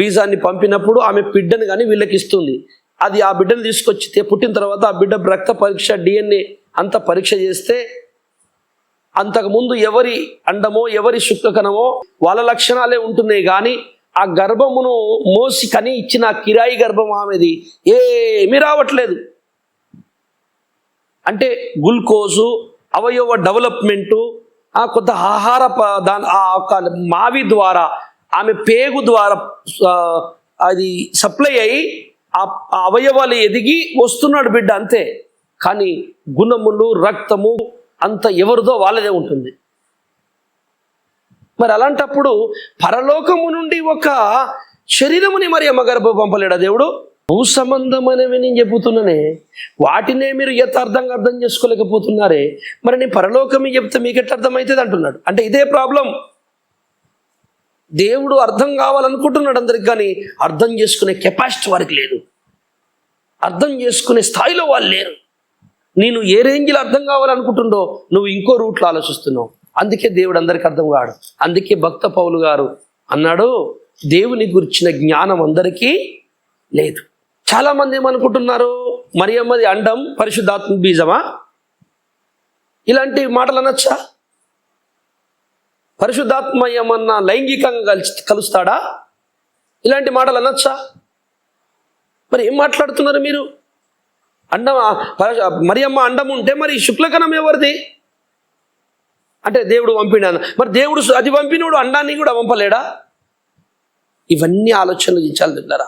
బీజాన్ని పంపినప్పుడు ఆమె బిడ్డను కానీ వీళ్ళకి ఇస్తుంది. అది ఆ బిడ్డను తీసుకొచ్చి పుట్టిన తర్వాత ఆ బిడ్డ రక్త పరీక్ష, DNA అంతా పరీక్ష చేస్తే అంతకుముందు ఎవరి అండమో ఎవరి శుక్లకణమో వాళ్ళ లక్షణాలే ఉంటున్నాయి, కానీ ఆ గర్భమును మోసి కని ఇచ్చిన కిరాయి గర్భం ఆమెది ఏమీ రావట్లేదు. అంటే గ్లూకోజు, అవయవ డెవలప్మెంటు, కొంత ఆహార మావి ద్వారా ఆమె పేగు ద్వారా అది సప్లై అయ్యి ఆ అవయవాలు ఎదిగి వస్తున్నాడు బిడ్డ అంతే. కానీ గుణములు, రక్తము అంత ఎవరిదో వాళ్ళదే ఉంటుంది. మరి అలాంటప్పుడు పరలోకము నుండి ఒక శరీరముని మరి అమ్మ గర్భ పంపలేడా దేవుడు? భూ సంబంధమైనవి నేను చెబుతున్నానే, వాటినే మీరు యథార్థంగా అర్థం చేసుకోలేకపోతున్నారే. మరి నేను పరలోకమే చెప్తే మీకు ఎట్లా అర్థమవుతుంది అంటున్నాడు. అంటే ఇదే ప్రాబ్లం. దేవుడు అర్థం కావాలనుకుంటున్నాడు అందరికి, కానీ అర్థం చేసుకునే కెపాసిటీ వారికి లేదు, అర్థం చేసుకునే స్థాయిలో వాళ్ళు లేరు. నేను ఏ రేంజ్లో అర్థం కావాలనుకుంటుండో నువ్వు ఇంకో రూట్లో ఆలోచిస్తున్నావు. అందుకే దేవుడు అందరికి అర్థం కాడు. అందుకే భక్త పౌలు గారు అన్నాడు, దేవుని గురించిన జ్ఞానం అందరికీ లేదు. చాలామంది ఏమనుకుంటున్నారు, మరియమ్మది అండం, పరిశుద్ధాత్మ బీజమా? ఇలాంటి మాటలు అనొచ్చా? పరిశుద్ధాత్మ ఏమన్నా లైంగికంగా కలుస్తాడా? ఇలాంటి మాటలు అనొచ్చా? మరి ఏం మాట్లాడుతున్నారు మీరు? అండం, మరియమ్మ అండం ఉంటే మరి శుక్లకణం ఎవరిది? అంటే దేవుడు పంపినాను, మరి దేవుడు అది పంపినోడు అండాన్ని కూడా పంపలేడా? ఇవన్నీ ఆలోచనలు ఇచ్చాలి దగ్గర.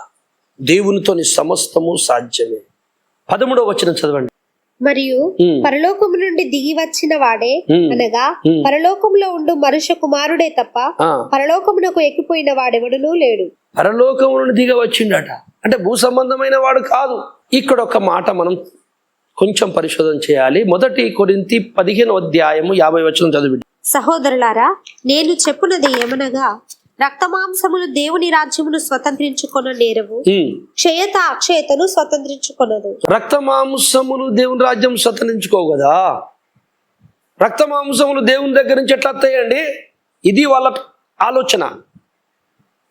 దేవునితోని సమస్తము సాధ్యమే. 13వ వచనం చదవండి. మరియు పరలోకము నుండి దిగి వచ్చిన వాడే, అనగా పరలోకంలో ఉండు మనుష్య కుమారుడే తప్ప పరలోకమునకు ఎక్కిపోయిన వాడెవడునూ లేడు. పరలోకము నుండి దిగి వచ్చిండట అంటే భూ సంబంధమైన వాడు కాదు. ఇక్కడ ఒక మాట మనం కొంచెం పరిశోధన చేయాలి. 1 కొరింథీ 15వ అధ్యాయము 50వ వచనం చదివి. సహోదరులారా, నేను చెప్పున్నది ఏమనగా, రక్తమాంసములు దేవుని రాజ్యమును స్వతంత్రించుకొన నేరవు, క్షయత అక్షయతను స్వతంత్రించుకొనదు. రక్తమాంసములు దేవుని రాజ్యం స్వతంత్రించుకోవు కదా. రక్తమాంసములు దేవుని దగ్గర నుంచి ఎట్లా వస్తాయండి? ఇది వాళ్ళ ఆలోచన.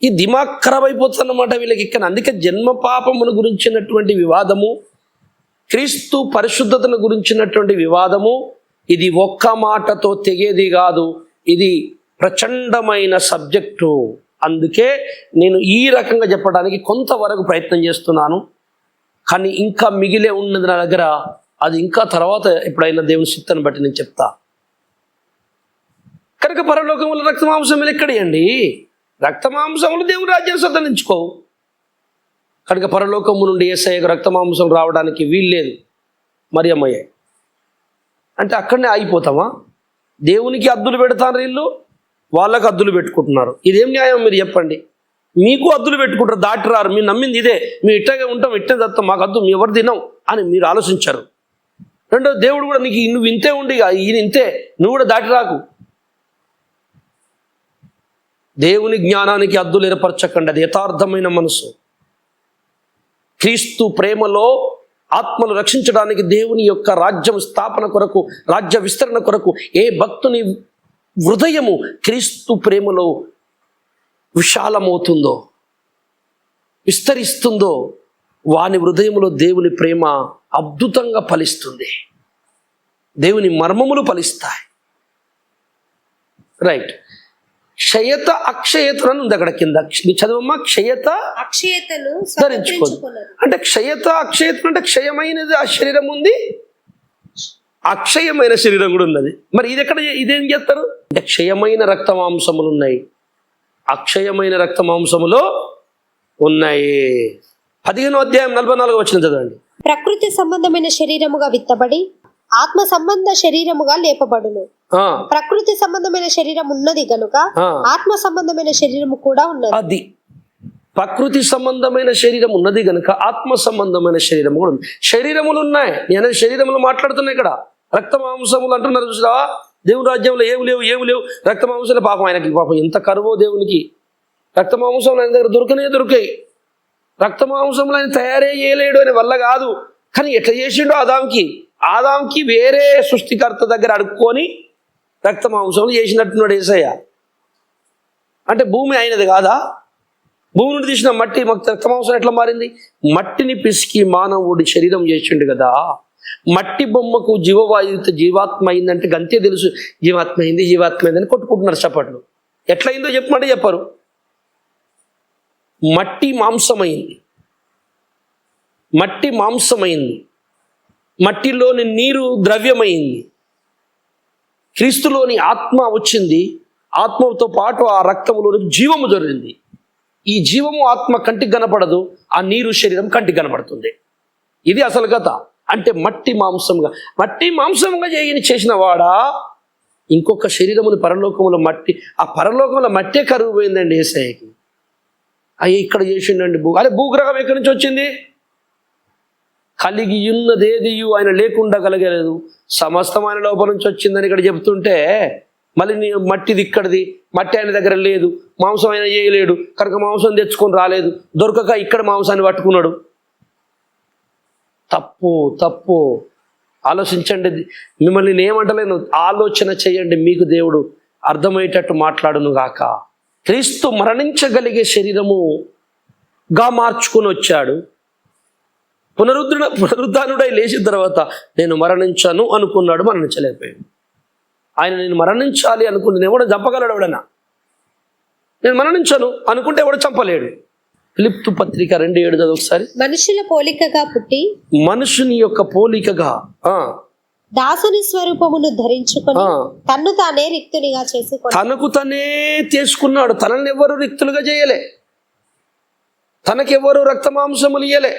ఈ దిమాగ్ ఖరాబ్ అయిపోతుందన్నమాట వీళ్ళకి ఇక్కడ. అందుకే జన్మ పాపమును గురించినటువంటి వివాదము, క్రీస్తు పరిశుద్ధతను గురించినటువంటి వివాదము, ఇది ఒక్క మాటతో తెగేది కాదు. ఇది ప్రచండమైన సబ్జెక్టు. అందుకే నేను ఈ రకంగా చెప్పడానికి కొంతవరకు ప్రయత్నం చేస్తున్నాను, కానీ ఇంకా మిగిలే ఉన్నది నా దగ్గర. అది ఇంకా తర్వాత ఎప్పుడైనా దేవుని చిత్తాన్ని బట్టి నేను చెప్తా. కనుక పరలోకముల రక్తమాంసములు ఎక్కడియండి? రక్తమాంసములు దేవుని రాజ్యం స్వతంత్రించుకోవు. కనుక పరలోకము నుండి యేసయ్యకు రక్తమాంసం రావడానికి వీల్లేదు. మరియమ్మయ్య అంటే అక్కడనే ఆగిపోతామా? దేవునికి అద్దులు పెడతారు వీళ్ళు, వాళ్ళకు అద్దులు పెట్టుకుంటున్నారు. ఇదేం న్యాయం మీరు చెప్పండి? మీకు అద్దులు పెట్టుకుంటారు, దాటి రారు. మీరు నమ్మింది ఇదే, మేము ఇట్టగా ఉంటాం, ఇట్టే చస్తాం, మాకు అద్దు, మీ ఎవరు తినాం అని మీరు ఆలోచించారు. రెండో, దేవుడు కూడా నీకు నువ్వు ఇంతే ఉండి ఈయన ఇంతే, నువ్వు కూడా దాటి రాకు. దేవుని జ్ఞానానికి అద్దులు ఏర్పరచకండి. అది యథార్థమైన మనసు. క్రీస్తు ప్రేమలో ఆత్మలు రక్షించడానికి, దేవుని యొక్క రాజ్యం స్థాపన కొరకు, రాజ్య విస్తరణ కొరకు ఏ భక్తుని హృదయము క్రీస్తు ప్రేమలో విశాలమవుతుందో, విస్తరిస్తుందో, వాని హృదయంలో దేవుని ప్రేమ అద్భుతంగా ఫలిస్తుంది. దేవుని మర్మములు ఫలిస్తాయి. రైట్. క్షయత అక్షయతను ఉంది అక్కడ కింద. చదవమ్మా. క్షయత అక్షయతను ధరించుకోదు అంటే క్షయత అక్షయత అంటే క్షయమైనది ఆ శరీరం ఉంది, అక్షయమైన శరీరం కూడా ఉన్నది. మరి ఇది ఎక్కడ, ఇదేం చేస్తారు అంటే క్షయమైన రక్తమాంసములు ఉన్నాయి, అక్షయమైన రక్తమాంసములు ఉన్నాయి. 15వ అధ్యాయం 44వ వచనం చదవండి. ప్రకృతి సంబంధమైన శరీరముగా విత్తబడి ఆత్మ సంబంధ శరీరముగా లేపబడును. ప్రకృతి సంబంధమైన శరీరం ఉన్నది గనుక ఆత్మ సంబంధమైన శరీరము కూడా ఉన్నది. అది ప్రకృతి సంబంధమైన శరీరం ఉన్నది కనుక ఆత్మ సంబంధమైన శరీరం కూడా ఉంది. శరీరములు ఉన్నాయి. నేను శరీరములు మాట్లాడుతున్నా. ఇక్కడ రక్త మాంసములు అంటున్నారు చూసావా? దేవుని రాజ్యంలో ఏమి లేవు. రక్త మాంసాలు పాపం ఆయనకి, పాపం ఎంత కరువో దేవునికి. రక్త మాంసములు ఆయన దగ్గర దొరికాయి. రక్త మాంసములు ఆయన తయారే చేయలేడు అని వల్ల కాదు. కానీ ఎట్లా చేసిండో ఆదాంకి వేరే సృష్టికర్త దగ్గర అడుక్కొని రక్త మాంసములు చేసినట్టున్నాడు యేసయ్య. అంటే భూమి అయినది కాదా? భూమి నుండి తీసిన మట్టి మాకు రక్తమాంసం ఎట్లా మారింది? మట్టిని పిసికి మానవుడి శరీరం చేసిండు కదా. మట్టి బొమ్మకు జీవవాయుత జీవాత్మ అయిందంటే గంతే తెలుసు. జీవాత్మ అయిందని కొట్టుకుంటున్నారు చప్పట్లు. ఎట్లయిందో చెప్పమంటే చెప్పరు. మట్టి మాంసమైంది, మట్టిలోని నీరు ద్రవ్యమైంది, క్రీస్తులోని ఆత్మ వచ్చింది, ఆత్మతో పాటు ఆ రక్తములోని జీవము జరిగింది. ఈ జీవము ఆత్మ కంటికి కనపడదు, ఆ నీరు శరీరం కంటికి కనపడుతుంది. ఇది అసలు కథ. అంటే మట్టి మాంసంగా చేసిన వాడా ఇంకొక శరీరముని పరలోకముల మట్టి, ఆ పరలోకముల మట్టే కరువు పోయిందండి యేసయ్యకి. అయ్యి ఇక్కడ చేసిండండి భూగ్రహం ఎక్కడి నుంచి వచ్చింది? కలిగి ఉన్నదేదియు ఆయన లేకుండా కలగలేదు, సమస్తం ఆయన లోపల నుంచి వచ్చిందని ఇక్కడ చెప్తుంటే, మళ్ళీ నీ మట్టిది ఇక్కడిది, మట్టి ఆయన దగ్గర లేదు, మాంసం ఆయన చేయలేడు కనుక మాంసం తెచ్చుకొని రాలేదు, దొరకక ఇక్కడ మాంసాన్ని పట్టుకున్నాడు. తప్పు. ఆలోచించండి. మిమ్మల్ని నేనేమంటలేను, ఆలోచన చేయండి. మీకు దేవుడు అర్థమయ్యేటట్టు మాట్లాడును గాక. క్రీస్తు మరణించగలిగే శరీరముగా మార్చుకొని వచ్చాడు. పునరుద్ధానుడై లేచిన తర్వాత నేను మరణించాను అనుకున్నాడు, మరణించలేకపోయాడు. ఆయన నేను మరణించాలి అనుకుంటే ఎవడో చంపగలడు? ఎవడన్నా నేను మరణించాను అనుకుంటే ఎవడో చంపలేడు. ఫిలిప్పు పత్రిక 2:7 చదువు ఒకసారి. మనుషుల పోలికగా పుట్టి మనుషుని యొక్క పోలికగా దాసుని స్వరూపమును ధరించుకొని తన్ను తానే రిక్తునిగా చేసుకొని తనకు తనే చేసుకున్నాడు. తనని ఎవరు రిక్తులుగా చేయలే, తనకెవరు రక్తమాంసములు ఇయ్యలే,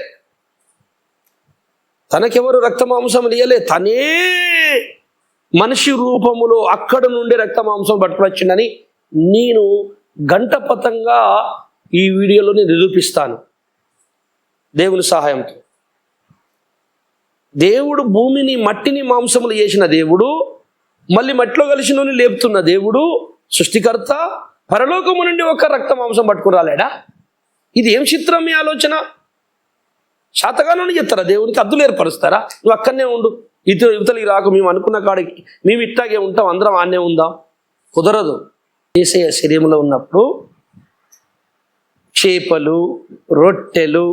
తనే మనిషి రూపములో అక్కడ నుండి రక్తమాంసం పట్టుకొచ్చిందని నేను గంటపతంగా ఈ వీడియోలో నిరూపిస్తాను దేవుని సహాయంతో. దేవుడు భూమిని మట్టిని మాంసములు చేసిన దేవుడు, మళ్ళీ మట్టిలో కలిసినోని లేపుతున్న దేవుడు, సృష్టికర్త పరలోకము నుండి ఒక రక్త మాంసం పట్టుకుని రాలేడా? ఇది ఏం చిత్రం మీ ఆలోచన? శాతగానని చెప్తారా? దేవునికి అద్దులు ఏర్పరుస్తారా? నువ్వు అక్కడనే ఉండు, ఇవతలికి రాకు, మేము అనుకున్న కాడికి మేము ఇట్టాగే ఉంటాం, అందరం ఆన్నే ఉందాం. కుదరదు. యేసయ్య శరీరంలో ఉన్నప్పుడు చేపలు, రొట్టెలు,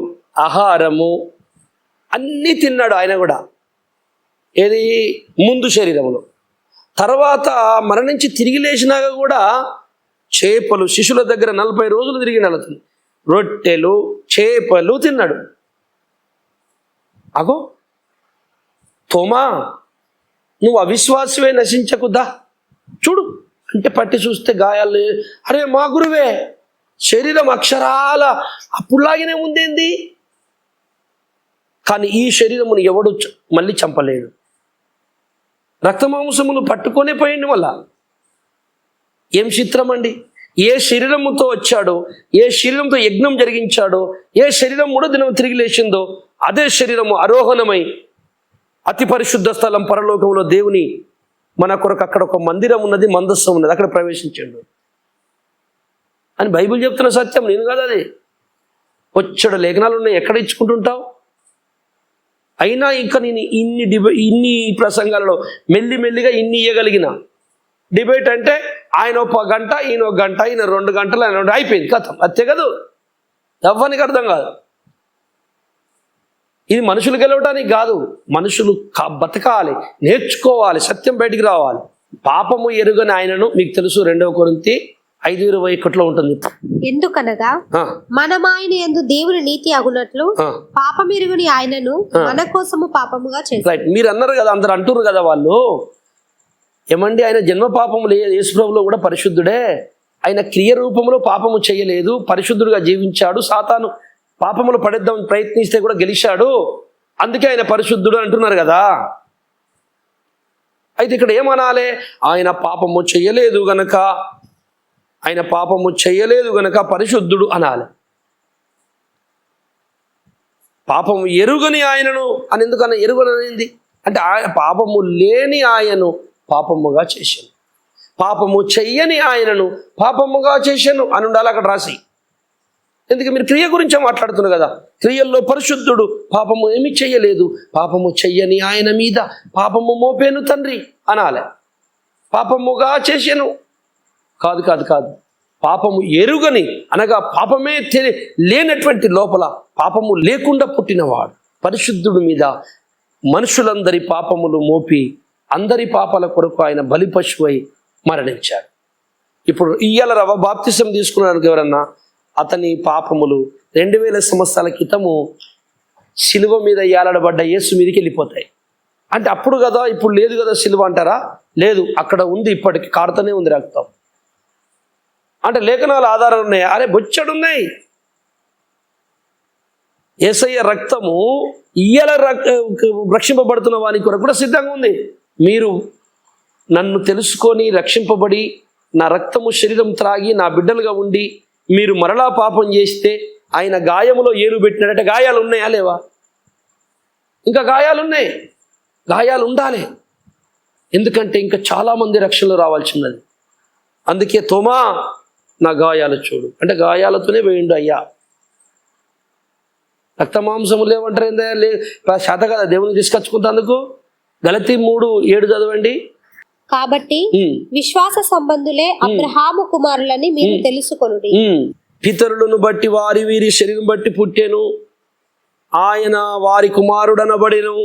ఆహారము అన్నీ తిన్నాడు ఆయన కూడా. ఏది? ముందు శరీరంలో. తర్వాత మరణించి తిరిగి లేచినాక కూడా చేపలు, శిష్యుల దగ్గర 40 రోజులు తిరిగి నలుతుంది, రొట్టెలు చేపలు తిన్నాడు. అగో తోమా, నువ్వు అవిశ్వాసమే నశించకుదా, చూడు అంటే పట్టి చూస్తే గాయాలు. అరే మా గురువే, శరీరం అక్షరాల అప్పుడులాగానే ఉందేంది, కానీ ఈ శరీరమును ఎవడు మళ్ళీ చంపలేడు. రక్తమాంసములు పట్టుకొనే పోయింది. వల్ల ఏం చిత్రం అండి. ఏ శరీరముతో వచ్చాడో, ఏ శరీరంతో యజ్ఞం జరిగించాడో, ఏ శరీరం 3వ దినం తిరిగి లేచిందో అదే శరీరము ఆరోహణమై అతి పరిశుద్ధ స్థలం పరలోకంలో దేవుని మన కొరకు అక్కడ ఒక మందిరం ఉన్నది, మందస్సం ఉన్నది, అక్కడ ప్రవేశించాడు అని బైబిల్ చెప్తున్న సత్యం. నేను కదా, అది వచ్చాడు లేఖనాలు ఉన్నాయి, ఎక్కడ ఇచ్చుకుంటుంటావు? అయినా ఇంకా నేను ఇన్ని ప్రసంగాలలో మెల్లిమెల్లిగా ఇన్ని ఇయ్యగలిగిన. డిబేట్ అంటే ఆయన 1 గంట, ఈయన 1 గంట, ఈయన 2 గంటలు, ఆయన అయిపోయింది కథం. అంతే కదా, ఎవ్వరికి అర్థం కాదు. ఇది మనుషులు గెలవడానికి కాదు, మనుషులు బతకాలి, నేర్చుకోవాలి, సత్యం బయటికి రావాలి. పాపము ఎరుగని ఆయనను మీకు తెలుసు, 2 కొరింథీ 5:21 ఉంటుంది. ఎందుకనగా మనం ఆయన యందు దేవుని నీతి అగునట్లు పాపమెరుగని ఆయనను మన కోసము పాపముగా చేశాడు. రైట్, మీరు అన్నారు కదా, అందరు అంటున్నారు కదా వాళ్ళు, ఏమండి ఆయన జన్మ పాపము లేదు, యేసుప్రభులో కూడా పరిశుద్ధుడే, ఆయన క్రియ రూపంలో పాపము చేయలేదు, పరిశుద్ధుడుగా జీవించాడు, సాతాను పాపములు పడేద్దామని ప్రయత్నిస్తే కూడా గెలిచాడు, అందుకే ఆయన పరిశుద్ధుడు అంటున్నారు కదా. అయితే ఇక్కడ ఏమనాలి? ఆయన పాపము చేయలేదు గనక పరిశుద్ధుడు అనాలి. పాపము ఎరుగని ఆయనను అని ఎందుకన్నా ఎరుగననింది అంటే పాపము లేని ఆయనను పాపముగా చేశాను, పాపము చెయ్యని ఆయనను పాపముగా చేశాను అని ఉండాలి అక్కడ రాసి. ఎందుకు మీరు క్రియ గురించే మాట్లాడుతున్నారు కదా, క్రియల్లో పరిశుద్ధుడు, పాపము ఏమి చెయ్యలేదు, పాపము చెయ్యని ఆయన మీద పాపము మోపేను తండ్రి అనాలి. పాపముగా చేశాను కాదు, పాపము ఎరుగని అనగా పాపమే లేనటువంటి లోపల పాపము లేకుండా పుట్టినవాడు పరిశుద్ధుడి మీద మనుషులందరి పాపములు మోపి అందరి పాపాల కొరకు ఆయన బలి పశువై మరణించాడు. ఇప్పుడు ఇయ్యాల బాప్తిసం తీసుకున్నానికి ఎవరన్నా అతని పాపములు 2000 సంవత్సరాల క్రితము శిలువ మీద ఏలాడబడ్డ యేసు మీదకి వెళ్ళిపోతాయి. అంటే అప్పుడు కదా ఇప్పుడు లేదు కదా శిలువ అంటారా? లేదు, అక్కడ ఉంది, ఇప్పటికి కారుతూనే ఉంది రక్తం. అంటే లేఖనాల ఆధారాలు ఉన్నాయి, అరే బొచ్చడున్నాయి. యేసయ్య రక్తము ఇయ్యాల రక్షింపబడుతున్న వాని కొరకు కూడా సిద్ధంగా ఉంది. మీరు నన్ను తెలుసుకొని రక్షింపబడి నా రక్తము శరీరం త్రాగి నా బిడ్డలుగా ఉండి మీరు మరలా పాపం చేస్తే ఆయన గాయములో ఏలు పెట్టినట్టే గాయాలు ఉన్నాయా లేవా? ఇంకా గాయాలున్నాయి, గాయాలు ఉండాలి. ఎందుకంటే ఇంకా చాలామంది రక్షణలో రావాల్సినది. అందుకే తోమా నా గాయాలు చూడు అంటే గాయాలతోనే వేయండు అయ్యా. రక్త మాంసము లేవంటారు ఏందయ్యా? శాత కదా దేవుని తీసుకొచ్చుకుంటేందుకు. గలతీ 3:7 చదవండి. కాబట్టి విశ్వాస సంబంధులే అబ్రహాము కుమారులని మీరు తెలుసుకొనుడి. పితరులను బట్టి వారి వీరి శరీరం బట్టి పుట్టెను, ఆయన వారి కుమారుడనబడెను,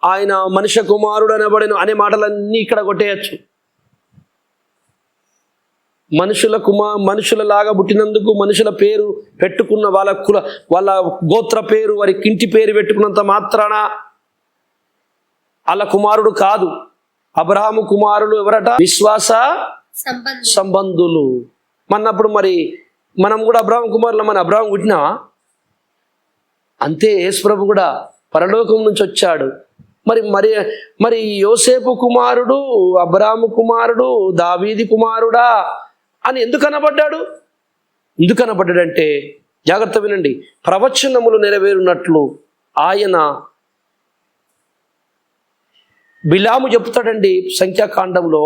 ఆయన మనుష్య కుమారుడనబడెను అనే మాటలన్నీ ఇక్కడ కొట్టేయచ్చు. మనుషులలాగా పుట్టినందుకు మనుషుల పేరు పెట్టుకున్న వాళ్ళ గోత్ర పేరు వారి ఇంటి పేరు పెట్టుకున్నంత మాత్రాన వాళ్ళ కుమారుడు కాదు. అబ్రహాము కుమారులు ఎవరట? విశ్వాస సంబంధులు. మన్నప్పుడు మరి మనం కూడా అబ్రహాము కుమారులు, మన అబ్రహాం పుట్టినావా? అంతే యేసు ప్రభు కూడా పరలోకం నుంచి వచ్చాడు. మరి మరి మరి యోసేపు కుమారుడు, అబ్రహాము కుమారుడు, దావీది కుమారుడా అని ఎందుకు అనబడ్డాడు? ఎందుకు అనబడ్డాడంటే జాగ్రత్త వినండి, ప్రవచనములు నెరవేరున్నట్లు ఆయన బిలాము చెప్తాడండి సంఖ్యాకాండంలో,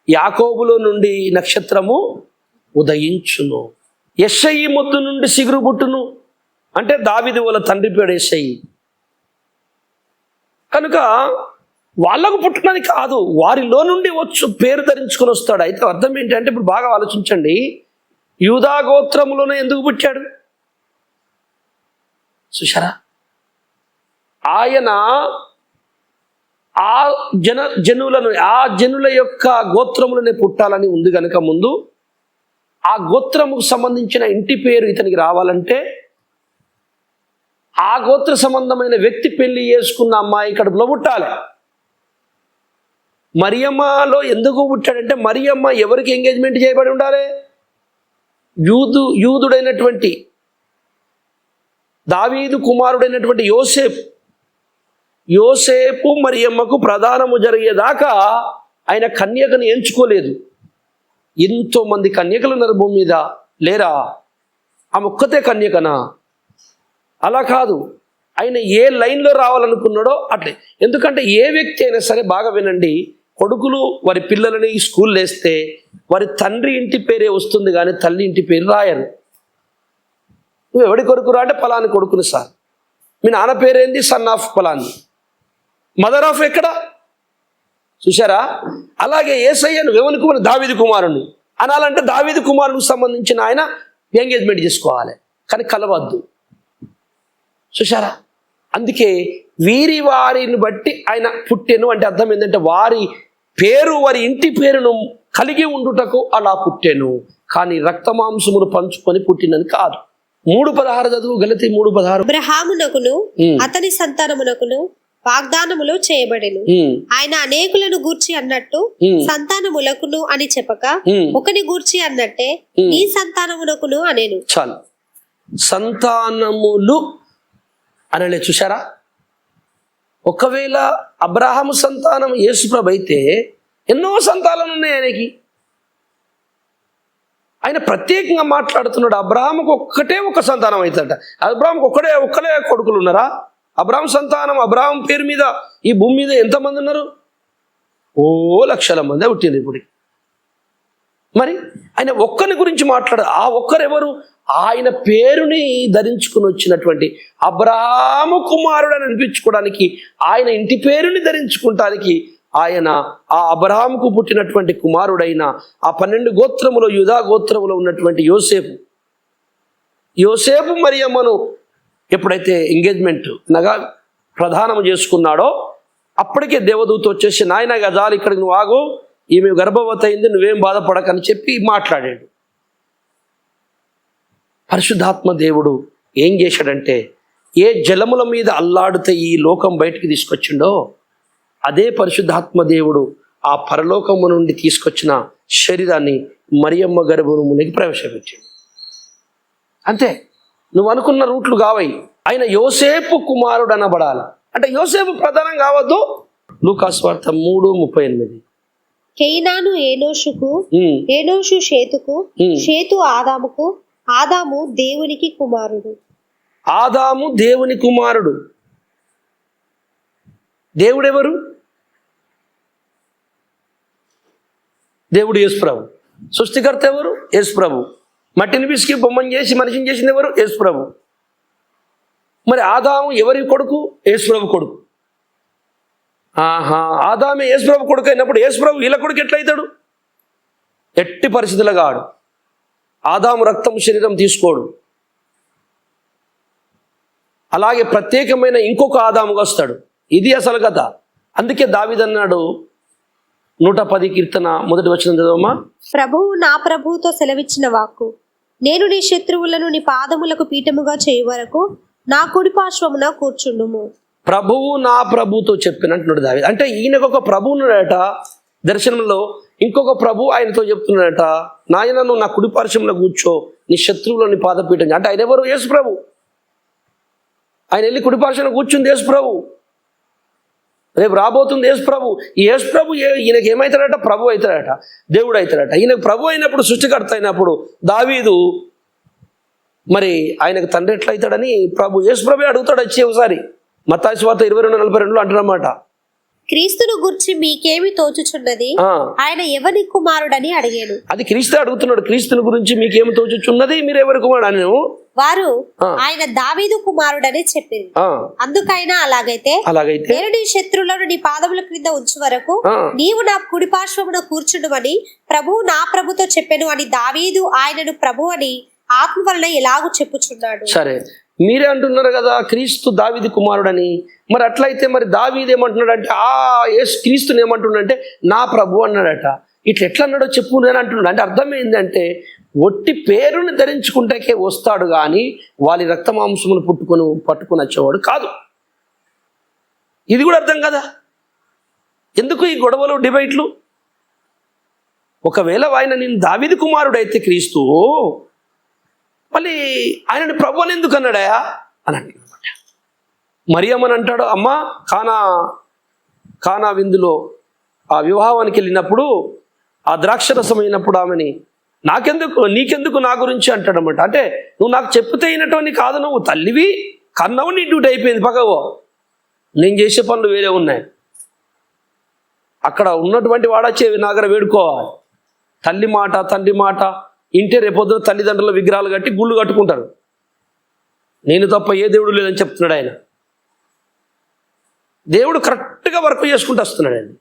యాకోబులో నుండి నక్షత్రము ఉదయించును, యెషయి మొద్దు నుండి సిగురు పుట్టును అంటే దావీదు వాళ్ళ తండ్రి పేరు యెషయి. కనుక వాళ్ళకు పుట్టడానికి కాదు, వారిలో నుండి వచ్చు పేరు ధరించుకొని వస్తాడు. అయితే అర్థం ఏంటంటే ఇప్పుడు బాగా ఆలోచించండి, యూదా గోత్రములోనే ఎందుకు పుట్టాడు? చూశారా? ఆయన ఆ జనుల యొక్క గోత్రములనే పుట్టాలని ఉంది కనుక ముందు ఆ గోత్రముకు సంబంధించిన ఇంటి పేరు ఇతనికి రావాలంటే ఆ గోత్ర సంబంధమైన వ్యక్తి పెళ్లి చేసుకున్న అమ్మాయి కడుపులో పుట్టాలి. మరియమ్మలో ఎందుకు పుట్టాడంటే మరియమ్మ ఎవరికి ఎంగేజ్మెంట్ చేయబడి ఉండాలి? యూదుడైనటువంటి దావీదు కుమారుడైనటువంటి యోసేపు మరియమ్మకు ప్రదానము జరిగేదాకా ఆయన కన్యకను ఎంచుకోలేదు. ఎంతోమంది కన్యకలు ఉన్నారు భూమి మీద, లేరా? ఆమె ఒక్కతే కన్యకనా? అలా కాదు, ఆయన ఏ లైన్లో రావాలనుకున్నాడో అట్లే. ఎందుకంటే ఏ వ్యక్తి అయినా సరే బాగా వినండి, కొడుకులు వారి పిల్లలని స్కూల్ వేస్తే వారి తండ్రి ఇంటి పేరే వస్తుంది కానీ తల్లి ఇంటి పేరు రాయరు. నువ్వు ఎవడి కొడుకురా అంటే పలాని కొడుకుని సార్. మీ నాన్న పేరేంది? సన్ ఆఫ్ పలాని. మదర్ ఆఫ్ ఎక్కడ? చూసారా? అలాగే యేసయ్యను ఎవరి కుమారుడు? దావీదు కుమారుని అనాలంటే దావీదు కుమారునికి సంబంధించిన ఆయన ఎంగేజ్మెంట్ చేసుకోవాలి, కానీ కలవద్దు. చూసారా? అందుకే వారిని బట్టి ఆయన పుట్టెను అంటే అర్థం ఏంటంటే వారి పేరు, వారి ఇంటి పేరును కలిగి ఉండుటకు అలా పుట్టెను, కానీ రక్తమాంసమును పంచుకొని పుట్టినది కాదు. 3:16 చదువు, గలతీ 3:16. అబ్రహామునకును అతని సంతానమునకును వాగ్దానములో చేయబడెను. ఆయన అనేకులను గూర్చి అన్నట్టు సంతానములకును అని చెప్పక ఒకని గూర్చి అన్నట్టే నీ సంతానమునకును అనేను. చాలు, సంతానములు అనలే. చూసారా? ఒకవేళ అబ్రహాము సంతానం యేసుప్రభు అయితే ఎన్నో సంతానాలు ఉన్నాయి ఆయనకి. ఆయన ప్రత్యేకంగా మాట్లాడుతున్నాడు, అబ్రహాముకు ఒక్కటే ఒక సంతానం అవుతాడట. అబ్రహాముకు ఒక్కలే కొడుకులు ఉన్నారా? అబ్రహాం సంతానం, అబ్రహాం పేరు మీద ఈ భూమి మీద ఎంతమంది ఉన్నారు? లక్షల మంది పుట్టింది ఇప్పుడు. మరి ఆయన ఒక్కరి గురించి మాట్లాడు. ఆ ఒక్కరెవరు? ఆయన పేరుని ధరించుకుని వచ్చినటువంటి అబ్రహాము కుమారుడు అని అనిపించుకోవడానికి, ఆయన ఇంటి పేరుని ధరించుకుంటానికి ఆయన ఆ అబ్రహాముకు పుట్టినటువంటి కుమారుడైన ఆ 12 గోత్రములో యూదా గోత్రములో ఉన్నటువంటి యోసేపు మరియమ్మను ఎప్పుడైతే ఎంగేజ్మెంట్ అనగా ప్రధానం చేసుకున్నాడో అప్పటికే దేవదూత వచ్చేసి నాయన గజాలు ఇక్కడికి నువ్వు ఆగు, ఈమె గర్భవతి అయింది, నువ్వేం బాధపడకని చెప్పి మాట్లాడాడు. పరిశుద్ధాత్మ దేవుడు ఏం చేశాడంటే ఏ జలముల మీద అల్లాడితే ఈ లోకం బయటికి తీసుకొచ్చిండో అదే పరిశుద్ధాత్మ దేవుడు ఆ పరలోకము నుండి తీసుకొచ్చిన శరీరాన్ని మరియమ్మ గర్భమునికి ప్రవేశపెట్టాడు. అంతే, నువ్వు అనుకున్న రూట్లు కావయి. ఆయన యోసేపు కుమారుడు అనబడాలి అంటే యోసేపు ప్రధానం కావద్దు. లూకాసు వార్త 3:38. కేయినాను ఏనోషుకు, ఏనోషు షేతుకు, షేతు ఆదాముకు, ఆదాము దేవునికి కుమారుడు. ఆదాము దేవుని కుమారుడు. దేవుడెవరు? దేవుడు యేసుప్రభు. సృష్టికర్త ఎవరు? యేసుప్రభు. మట్టిని పిసికి బొమ్మను చేసి మనిషిని చేసింది ఎవరు? యేసుప్రభు. మరి ఆదాము ఎవరి కొడుకు? యేసుప్రభు కొడుకు. ఆదామే యేసుప్రభు కొడుకు అయినప్పుడు యేసుప్రభు వీళ్ళ కొడుకు ఎట్లయితాడు? ఎట్టి పరిస్థితులు కాడు. ఆదాము రక్తం శరీరం తీసుకోడు. అలాగే ప్రత్యేకమైన ఇంకొక ఆదాముగా వస్తాడు. ఇది అసలు కథ. అందుకే దావీదన్నాడు 110 కీర్తన 1వ వచనం చదవమ్మా. ప్రభువు నా ప్రభువుతో సెలవిచ్చిన వాక్కు, నేను నీ శత్రువులను నీ పాదములకు పీఠముగా చేయు వరకు నా కుడి పార్శ్వమున కూర్చుండుము. ప్రభువు నా ప్రభుతో చెప్పినట్టున్నాడు దావీదు. అంటే ఈయనకు ఒక ప్రభు ఉన్నాడట దర్శనంలో, ఇంకొక ప్రభు ఆయనతో చెప్తున్నాడట, నాయన నువ్వు నా కుడి పార్శ్వంలో కూర్చో, నీ శత్రువులను నీ పాదపీఠం. అంటే ఆయన ఎవరు? యేసు ప్రభు. ఆయన వెళ్ళి కుడి పార్శ్వంలో కూర్చుంది యేసు ప్రభు. రేపు రాబోతుంది యేసు ప్రభు. ఈ యేసు ప్రభు ఈయనకి ఏమవుతాడట? ప్రభు అవుతాడట, దేవుడు అవుతాడట. ఈయనకు ప్రభు అయినప్పుడు, సృష్టికర్త అయినప్పుడు దావీదు మరి ఆయనకు తండ్రి ఎట్లయితాడని ప్రభు యేసు ప్రభు అడుగుతాడు వచ్చి ఒకసారి. మత్తయి సువార్త 22:42 అంటున్నమాట. క్రీస్తును గురించి మీకేమి తోచుచున్నది, ఆయన ఎవరి కుమారుడని అడిగాను. అది క్రీస్తు అడుగుతున్నాడు. క్రీస్తుని గురించి మీకేమి తోచుచున్నది, మీరు ఎవరి కుమారుడు అని. వారు ఆయన దావీదు కుమారుడని చెప్పింది. అందుకైనా అలాగైతే నేను నీ శత్రువులను నీ పాదముల క్రింద ఉంచు వరకు నీవు నా కుడి పార్శ్వమున కూర్చుండుమని ప్రభువు నా ప్రభుతో చెప్పెను అని దావీదు ఆయనను ప్రభు అని ఆత్మ వలన ఎలాగూ చెప్పుచున్నాడు. సరే, మీరే అంటున్నారు కదా క్రీస్తు దావీదు కుమారుడని. మరి అట్లయితే మరి దావీదు ఏమంటున్నాడంటే క్రీస్తుని ఏమంటున్నాడంటే నా ప్రభు అన్నాడట. ఇట్లా ఎట్లా అన్నాడో చెప్పు నేను అంటున్నాడు. అంటే అర్థం ఏంటంటే ఒట్టి పేరుని ధరించుకుంటే వస్తాడు కానీ వాళ్ళ రక్త మాంసములు పట్టుకొని వచ్చేవాడు కాదు. ఇది కూడా అర్థం కదా. ఎందుకు ఈ గొడవలు, డిబేట్లు? ఒకవేళ ఆయన నేను దావీదు కుమారుడైతే క్రీస్తు, మళ్ళీ ఆయనని ప్రభు అని ఎందుకు అన్నాడయా అని అంటున్నమాట. మరియమ్మని అంటాడు, అమ్మా కానా విందులో ఆ వివాహానికి వెళ్ళినప్పుడు ఆ ద్రాక్షరసం అయినప్పుడు ఆమెని నీకెందుకు నా గురించి అంటాడనమాట. అంటే నువ్వు నాకు చెప్తే అయినటువంటి కాదు, నువ్వు తల్లివి, కన్నవు, నీ డ్యూటీ అయిపోయింది, పక్కవో నేను చేసే పనులు వేరే ఉన్నాయి. అక్కడ ఉన్నటువంటి వాడొచ్చే నా దగ్గర వేడుకోవాలి. తల్లి మాట, తండ్రి మాట ఇంటే రేపొద్దున తల్లిదండ్రుల విగ్రహాలు కట్టి గుళ్ళు కట్టుకుంటారు. నేను తప్ప ఏ దేవుడు లేదని చెప్తున్నాడు ఆయన. దేవుడు కరెక్ట్గా వర్క్ చేసుకుంటూ వస్తున్నాడు ఆయన.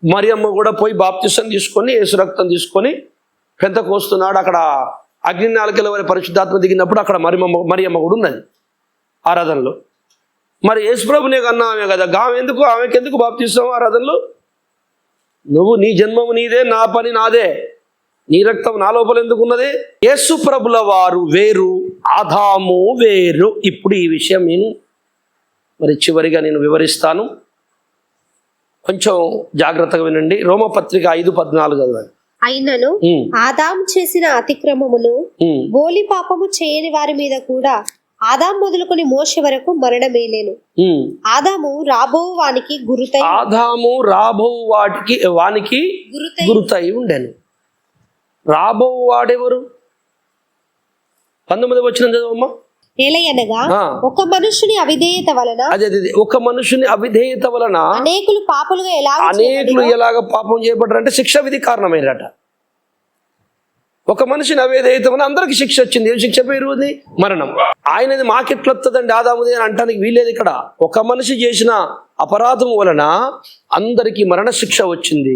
మరియమ్మ కూడా పోయి బాప్తిసం తీసుకొని యేసు రక్తం తీసుకొని పెంతెకోస్తున్నాడు. అక్కడ అగ్ని నాలుకల వరకు పరిశుద్ధాత్మ దిగినప్పుడు అక్కడ మరియమ్మ కూడా ఉన్నది ఆరాధనలో. మరి యేసుప్రభునే కన్నామే కదా, ఆమెకెందుకు బాప్తిసం ఆరాధనలు? నువ్వు నీ జన్మము నీదే, నా పని నాదే, నీ రక్తం నా లోపల ఎందుకు ఉన్నది? యేసు ప్రభుల వారు వేరు, ఆదాము వేరు. ఇప్పుడు ఈ విషయం మరి చివరిగా నేను వివరిస్తాను, కొంచెం జాగ్రత్తగా వినండి. రోమపత్రిక 5:14 చదవండి. అయినను ఆదాము చేసిన అతిక్రమమును బోలి పాపము చేయని వారి మీద కూడా ఆదాం మొదలుకొని మోషే వరకు మరణమేలేను. ఆదాము రాబో వానికి గురుతై ఉండెను. రాబో వాడెవరు? 19వ వచనం చదవమ్మా. ఏలయనగా ఒక మనుషుని అవిధేయత వలన అనేకులు ఎలాగ పాపం చేయబడ్డారంటే శిక్ష విధి కారణమైనట. ఒక మనిషిని అవిధేయత వలన అందరికి శిక్ష వచ్చింది. ఏం శిక్ష పేరు? మరణం. ఆయనది మాకెట్లొస్తుందండి ఆదాముది అని అంటానికి వీలేదు. ఇక్కడ ఒక మనిషి చేసిన అపరాధం వలన అందరికీ మరణశిక్ష వచ్చింది.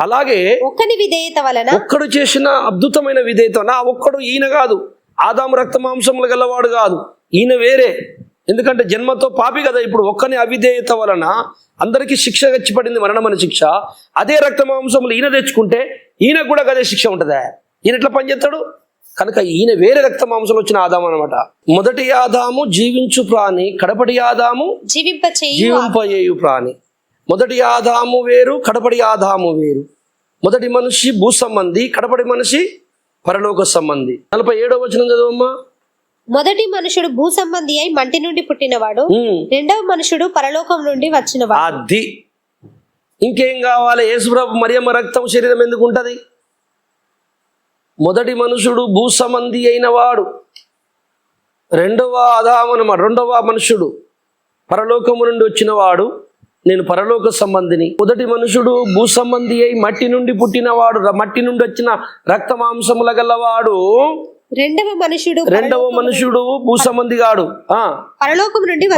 అలాగే ఒక్కని విధేయత వలన ఒక్కడు చేసిన అద్భుతమైన విధేయత, నా ఒక్కడు ఈయన కాదు, ఆదాము రక్త మాంసములు గలవాడు కాదు, ఈయన వేరే. ఎందుకంటే జన్మతో పాపి కదా. ఇప్పుడు ఒక్కని అవిధేయత వలన అందరికీ శిక్ష వచ్చి పడింది, మరణమని శిక్ష. అదే రక్త మాంసములు ఈయన తెచ్చుకుంటే ఈయనకు కూడా అదే శిక్ష ఉంటుందా? ఈయన ఎట్లా పనిచేస్తాడు? కనుక ఈయన వేరే రక్త మాంసంలో వచ్చిన ఆదాము అనమాట. మొదటి ఆదాము జీవించు ప్రాణి, కడపటి ఆదాము జీవింపజేయు ప్రాణి. మొదటి ఆదాము వేరు, కడపటి ఆదాము వేరు. మొదటి మనిషి భూ సంబంధి, కడపటి మనిషి పరలోక సంబంధి. 47వ వచనం చదవమ్మా. మొదటి మనుషుడు భూ సంబంధి అయి మంటి నుండి పుట్టినవాడు, రెండవ మనుషుడు పరలోకం నుండి వచ్చినవాడు. అది ఇంకేం కావాలి? యేసుప్రభు మరియమ్మ రక్తం శరీరం ఎందుకు ఉంటది? మొదటి మనుషుడు భూ సంబంధి అయిన వాడు, రెండవ మనుషుడు పరలోకము నుండి వచ్చిన వాడు, నేను పరలోక సంబంధిని. మొదటి మనుషుడు భూ సంబంధి అయి మట్టి నుండి పుట్టినవాడు, మట్టి నుండి వచ్చిన రక్త మాంసముల గలవాడు. రెండవ మనుషుడు భూ సంబంధి గాడు,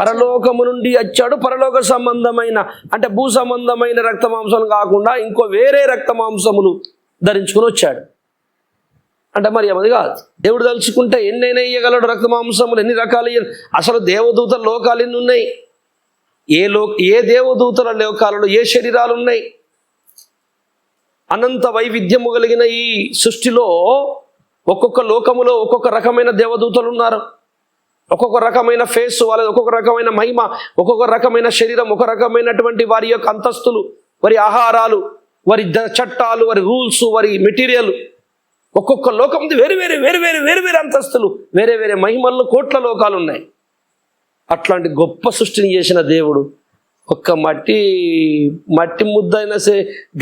పరలోకము నుండి వచ్చాడు. పరలోక సంబంధమైన అంటే భూ సంబంధమైన రక్త మాంసం కాకుండా ఇంకో వేరే రక్త మాంసములు ధరించుకుని వచ్చాడు. అంటే మరి అది కాదు. దేవుడు తలుచుకుంటే ఎన్నైనా ఇయ్యగలడు రక్త మాంసములు, ఎన్ని రకాలు. అసలు దేవదూతల లోకాలు ఎన్ని ఉన్నాయి? ఏ దేవదూతల లోకాలలో ఏ శరీరాలు ఉన్నాయి? అనంత వైవిధ్యము కలిగిన ఈ సృష్టిలో ఒక్కొక్క లోకములో ఒక్కొక్క రకమైన దేవదూతలు ఉన్నారు. ఒక్కొక్క రకమైన ఫేస్ వాళ్ళది, ఒక్కొక్క రకమైన మహిమ, ఒక్కొక్క రకమైన శరీరం, ఒక రకమైనటువంటి వారి యొక్క అంతస్తులు, వారి ఆహారాలు, వారి చట్టాలు, వారి రూల్స్, వారి మెటీరియల్. ఒక్కొక్క లోకం వేరు వేరు అంతస్తులు, వేరే వేరే మహిమల్లో కోట్ల లోకాలు ఉన్నాయి. అట్లాంటి గొప్ప సృష్టిని చేసిన దేవుడు ఒక్క మట్టి ముద్దైన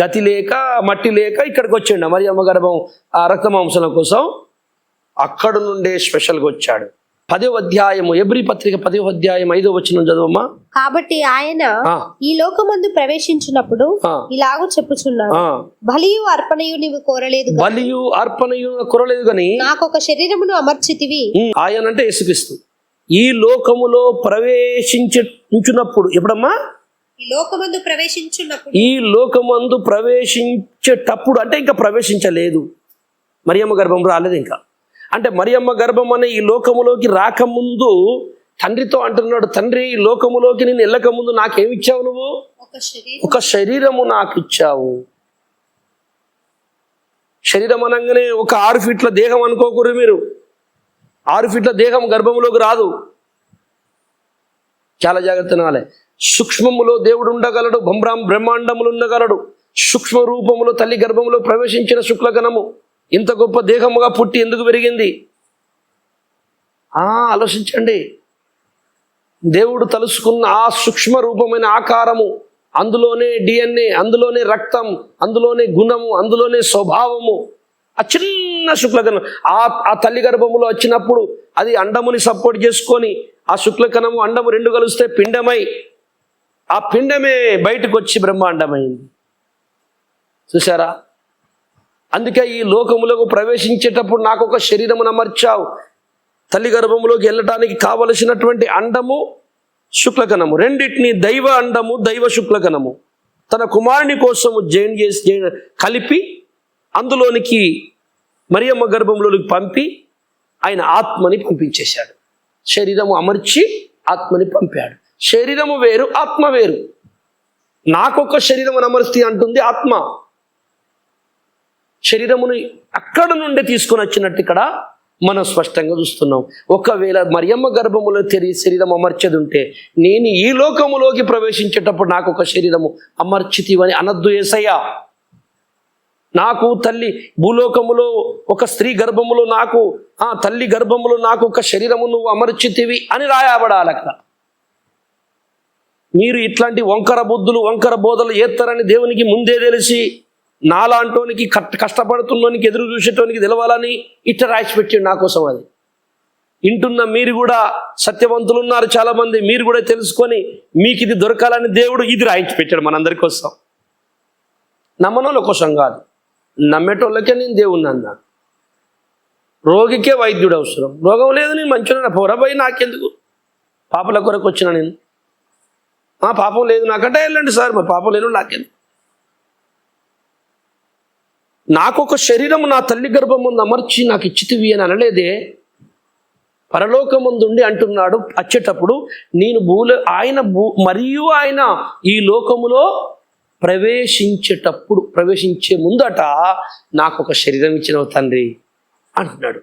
గతి లేక మట్టి లేక ఇక్కడికి వచ్చిండు. మరియమ్మ గర్భం ఆ రక్త మాంసాల కోసం అక్కడ నుండే స్పెషల్గా వచ్చాడు. 10వ అధ్యాయము ఎబ్రీ పత్రిక 10వ అధ్యాయం 5వ వచనం చదవమ్మా. కాబట్టి ఆయన ఈ లోకమందు ప్రవేశించినప్పుడు ఇలాగూ చెప్పుచున్నాడు, బలియు అర్పణయు నీవు కోరలేదు గాని నాకొక శరీరమును అమర్చితివి. ఆయన అంటే యేసుక్రీస్తు ఈ లోకములో ప్రవేశించినప్పుడు, ఎప్పుడమ్మా? ఈ లోకమందు ప్రవేశించేటప్పుడు అంటే ఇంకా ప్రవేశించలేదు, మరియమ్మ గర్భం రాలేదు ఇంకా. అంటే మరియమ్మ గర్భం అనే ఈ లోకములోకి రాకముందు తండ్రితో అంటున్నాడు, తండ్రి ఈ లోకములోకి నేను వెళ్ళకముందు నాకేమిచ్చావు? నువ్వు ఒక శరీరము నాకు ఇచ్చావు. శరీరం అనగానే ఒక 6 ఫీట్ల దేహం అనుకోకూడదు మీరు. 6 ఫీట్ల దేహం గర్భములోకి రాదు, చాలా జాగ్రత్త నాలే. సూక్ష్మములో దేవుడు ఉండగలడు, బ్రహ్మాండములు ఉండగలడు. సూక్ష్మ రూపములో తల్లి గర్భములో ప్రవేశించిన శుక్లగణము ఇంత గొప్ప దేహముగా పుట్టి ఎందుకు పెరిగింది? ఆలోచించండి. దేవుడు తలుసుకున్న ఆ సూక్ష్మ రూపమైన ఆకారము, అందులోనే DNA, అందులోనే రక్తం, అందులోనే గుణము, అందులోనే స్వభావము, ఆ చిన్న శుక్లకణం ఆ తల్లి గర్భములో వచ్చినప్పుడు అది అండముని సపోర్ట్ చేసుకొని ఆ శుక్లకణము అండము 2 కలిస్తే పిండమై, ఆ పిండమే బయటకు వచ్చి బ్రహ్మాండమైంది. చూసారా? అందుకే ఈ లోకములకు ప్రవేశించేటప్పుడు నాకు ఒక శరీరమును అమర్చావు. తల్లి గర్భములోకి వెళ్ళటానికి కావలసినటువంటి అండము, శుక్లకణము, రెండింటిని దైవ అండము, దైవ శుక్లకణము తన కుమారుని కోసము కలిపి అందులోనికి మరియమ్మ గర్భంలోనికి పంపి ఆయన ఆత్మని పంపించేశాడు. శరీరము అమర్చి ఆత్మని పంపాడు. శరీరము వేరు, ఆత్మ వేరు. నాకొక శరీరము అమర్చి అంటుంది ఆత్మ. శరీరమును అక్కడ నుండి తీసుకొని వచ్చినట్టు ఇక్కడ మనం స్పష్టంగా చూస్తున్నాం. ఒకవేళ మరియమ్మ గర్భములో శరీరం అమర్చేది ఉంటే నేను ఈ లోకములోకి ప్రవేశించేటప్పుడు నాకు ఒక శరీరము అమర్చితివని అనద్దు యేసయ్యా. నాకు తల్లి భూలోకములో ఒక స్త్రీ గర్భములో నాకు తల్లి గర్భములో నాకు ఒక శరీరము నువ్వు అమర్చితివి అని రాయబడాలి అక్కడ. మీరు ఇట్లాంటి వంకర బుద్ధులు, వంకర బోధలు ఏత్తారని దేవునికి ముందే తెలిసి నాలాంటోనికి కష్టపడుతున్నోనికి ఎదురు చూసేటోనికి తెలవాలని ఇట్లా రాసి పెట్టాడు నా కోసం. అది ఇంటున్న మీరు కూడా సత్యవంతులు ఉన్నారు చాలామంది, మీరు కూడా తెలుసుకొని మీకు ఇది దొరకాలని దేవుడు ఇది రాయించి పెట్టాడు మనందరి కోసం. నమ్మనోళ్ళ కోసం కాదు, నమ్మేటోళ్ళకే నేను దేవుణ్ణి అన్నా. రోగికే వైద్యుడు అవసరం. రోగం లేదు, నేను మంచిగా పోరాబోయి నాకెందుకు, పాపల కొరకు వచ్చిన నేను. పాపం లేదు నాకంటే వెళ్ళండి సార్, మరి పాపం లేను నాకేంది? నాకొక శరీరము నా తల్లి గర్భం ముందు అమర్చి నాకు ఇచ్చితివి అని అనలేదే. పరలోకముందుండి అంటున్నాడు వచ్చేటప్పుడు, నేను మరియు ఆయన ఈ లోకములో ప్రవేశించే ముందట నాకు ఒక శరీరం ఇచ్చినవు తండ్రి అంటున్నాడు.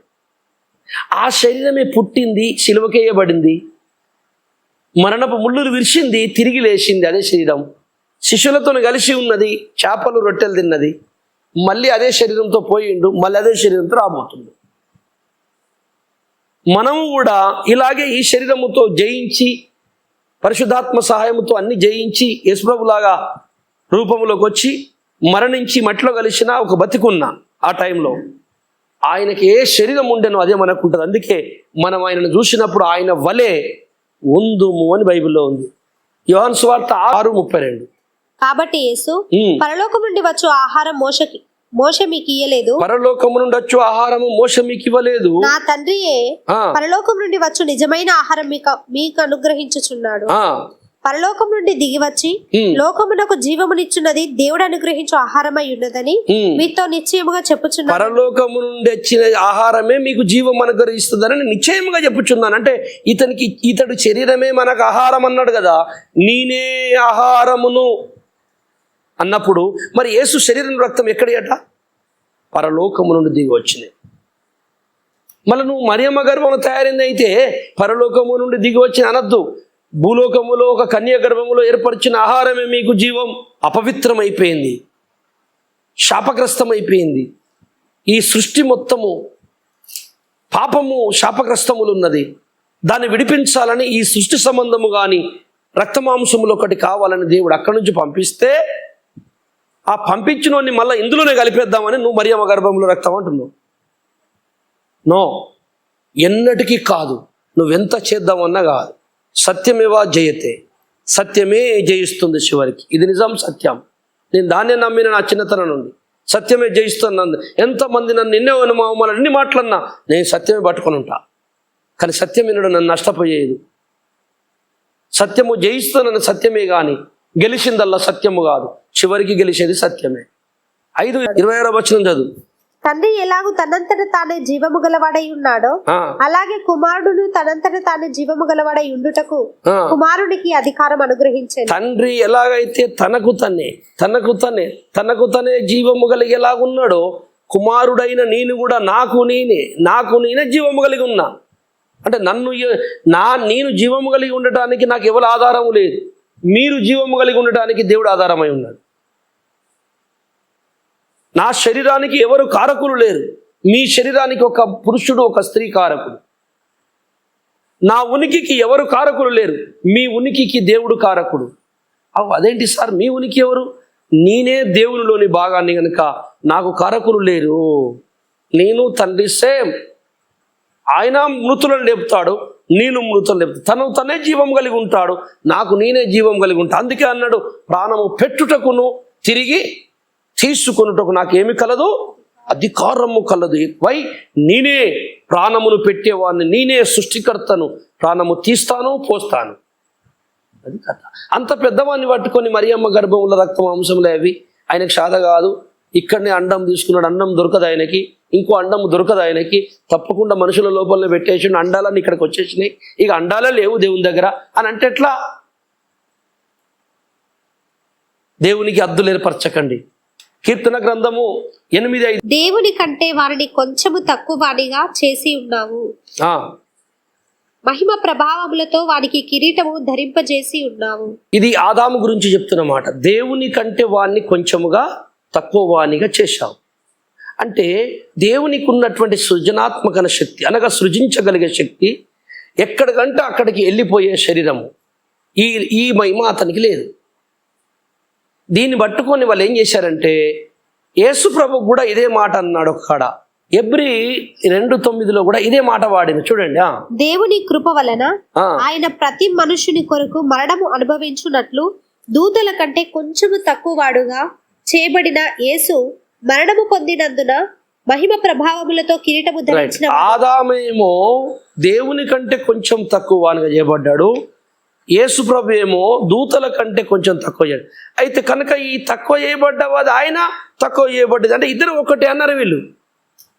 ఆ శరీరమే పుట్టింది, సిలువకేయబడింది, మరణపు ముళ్ళులు విరిచింది, తిరిగి లేచింది. అదే శరీరం శిష్యులతో కలిసి ఉన్నది, చేపలు రొట్టెలు తిన్నది. మళ్ళీ అదే శరీరంతో పోయిండు, మళ్ళీ అదే శరీరంతో రాబోతుంది. మనము కూడా ఇలాగే ఈ శరీరముతో జయించి, పరిశుద్ధాత్మ సహాయముతో అన్ని జయించి, యేసుప్రభులాగా రూపంలోకి వచ్చి మరణించి మట్టిలో కలిసిన ఒక బతికున్న ఆ టైంలో ఆయనకి ఏ శరీరం ఉండేనో అదే మనకు ఉంటుంది. అందుకే మనం ఆయనను చూసినప్పుడు ఆయన వలె ఉందుము అని బైబిల్లో ఉంది. యోహాను సువార్త 6:32. కాబట్టి యేసు, పరలోకం నుండి వచ్చు ఆహారం మోషే మీకు ఇయ్యలేదు, పరలోకము నుండి వచ్చు ఆహారము మోషే మీకు ఇవ్వలేదు, నా తండ్రియే పరలోకం నుండి వచ్చు నిజమైన ఆహారం మీకు అనుగ్రహించుచున్నాడు. పరలోకం నుండి దిగి వచ్చి లోకమునకు జీవమునిచ్చున్నది దేవుడు అనుగ్రహించు ఆహారమై ఉన్నదని మీతో నిశ్చయముగా చెప్పుచున్నాను. పరలోకము నుండి వచ్చిన ఆహారమే మీకు జీవం అనుగ్రహిస్తుందని నిశ్చయముగా చెప్పుచున్నాను. అంటే ఇతడు శరీరమే మనకు ఆహారం అన్నాడు కదా, నేనే ఆహారమును అన్నప్పుడు మరి యేసు శరీరం రక్తం ఎక్కడట? పరలోకము నుండి దిగి వచ్చినాయి. మళ్ళీ నువ్వు మరియమ్మ గర్భంలో తయారైంది అయితే పరలోకము నుండి దిగి వచ్చిన అనద్దు. భూలోకములో ఒక కన్య గర్భములో ఏర్పరిచిన ఆహారమే మీకు జీవం. అపవిత్రమైపోయింది, శాపగ్రస్తమైపోయింది. ఈ సృష్టి మొత్తము పాపము శాపగ్రస్తములు ఉన్నది. దాన్ని విడిపించాలని ఈ సృష్టి సంబంధము కానీ రక్తమాంసములు ఒకటి కావాలని దేవుడు అక్కడి నుంచి పంపిస్తే, ఆ పంపించినోడిని మళ్ళీ ఇందులోనే కలిపేద్దామని నువ్వు మరియమ్మ గర్భంలో రక్తం అంటున్నావు. నో, ఎన్నటికీ కాదు. నువ్వెంత చేద్దామన్నా కాదు. సత్యమేవా జయతే, సత్యమే జయిస్తుంది చివరికి. ఇది నిజం, సత్యం. నేను దాన్నే నమ్మిన నా చిన్నతనం నుండి. సత్యమే జయిస్తున్నాను. ఎంతమంది నన్ను ఎన్ని మాటలన్నా నేను సత్యమే పట్టుకొని ఉంటా. కానీ సత్యం వినడం నన్ను నష్టపోయేది. సత్యము జయిస్తున్న సత్యమే కానీ గెలిచిందల్లా సత్యము కాదు. చివరికి గెలిచేది సత్యమే. 5:26 వచనం చదువు. తండ్రి ఎలాగూ తనంతట తానే జీవము గలవాడై ఉన్నాడో అలాగే కుమారుడును తనంతట తానే జీవము గలవాడై ఉండుటకు కుమారునికి అధికారం అనుగ్రహించాడు. తండ్రి ఎలాగైతే తనకు తనే జీవము కలిగి ఎలాగున్నాడో, కుమారుడైన నేను కూడా నాకు నేనే జీవము కలిగి ఉన్నా. అంటే నేను జీవము కలిగి ఉండటానికి నాకు ఎవరి ఆధారము లేదు. మీరు జీవము కలిగి ఉండటానికి దేవుడు ఆధారమై ఉన్నాడు. నా శరీరానికి ఎవరు కారకులు లేరు. మీ శరీరానికి ఒక పురుషుడు ఒక స్త్రీ కారకుడు. నా ఉనికికి ఎవరు కారకులు లేరు. మీ ఉనికికి దేవుడు కారకుడు. అదేంటి సార్, మీ ఉనికి ఎవరు? నేనే దేవునిలోని భాగాన్ని కనుక నాకు కారకులు లేరు. నేను తండ్రి సేమ్. ఆయన మృతులను లేపుతాడు, నేను మృతులను లేపుతాడు. తనే జీవం కలిగి ఉంటాడు, నాకు నేనే జీవం కలిగి ఉంటా. అందుకే అన్నాడు, ప్రాణము పెట్టుటకును తిరిగి తీసుకొనుటకు నాకేమి కలదు? అధికారము కలదు. నేనే ప్రాణమును పెట్టేవాడిని, నేనే సృష్టికర్తను. ప్రాణము తీస్తాను, పోస్తాను. అది కథ. అంత పెద్దవాడిని పట్టుకొని మరియమ్మ గర్భంలో రక్తమాంసంలో అవి ఆయనకు సాధ కాదు. ఇక్కడనే అండం తీసుకున్నాడు, అన్నం దొరకదు ఆయనకి, ఇంకో అండం దొరకదు ఆయనకి. తప్పకుండా మనుషుల లోపల పెట్టేసి అండాలన్నీ ఇక్కడికి వచ్చేసినాయి. ఇక అండాలే లేవు దేవుని దగ్గర అని అంటే ఎట్లా? దేవునికి హద్దులు ఏర్పరచకండి. కీర్తన గ్రంథము 8:5. దేవుని కంటే వారిని కొంచెము తక్కువ వాడిగా చేసి ఉన్నావు, మహిమ ప్రభావములతో వానికి కిరీటము ధరింపజేసి ఉన్నావు. ఇది ఆదాము గురించి చెప్తున్న మాట. దేవుని కంటే వాడిని కొంచెముగా తక్కువ వానిగా చేశావు. అంటే దేవునికి ఉన్నటువంటి సృజనాత్మక శక్తి, అనగా సృజించగలిగే శక్తి ఎక్కడికంటే అక్కడికి వెళ్ళిపోయే శరీరము, ఈ మహిమ అతనికి లేదు. దీన్ని పట్టుకొని వాళ్ళు ఏం చేశారంటే, యేసు ప్రభు కూడా ఇదే మాట అన్నాడు. ఒక్కడ ఎబ్రీ 2:9 కూడా ఇదే మాట వాడింది. చూడండి. దేవుని కృప వలన ఆయన ప్రతి మనుషుని కొరకు మరణము అనుభవించున్నట్లు దూతల కంటే కొంచెము తక్కువ వాడుగా చేయబడిన యేసు మరణము పొందినందున మహిమ ప్రభావములతో కిరీటము ధరించిన. ఆదామేమో దేవుని కంటే కొంచెం తక్కువ వానిగా చేయబడ్డాడు, యేసు ప్రభు ఏమో దూతల కంటే కొంచెం తక్కువ చేయడు. అయితే కనుక ఈ తక్కువ చేయబడ్డవాది ఆయన, తక్కువ చేయబడ్డది అంటే ఇద్దరు ఒకటే అన్నారు వీళ్ళు.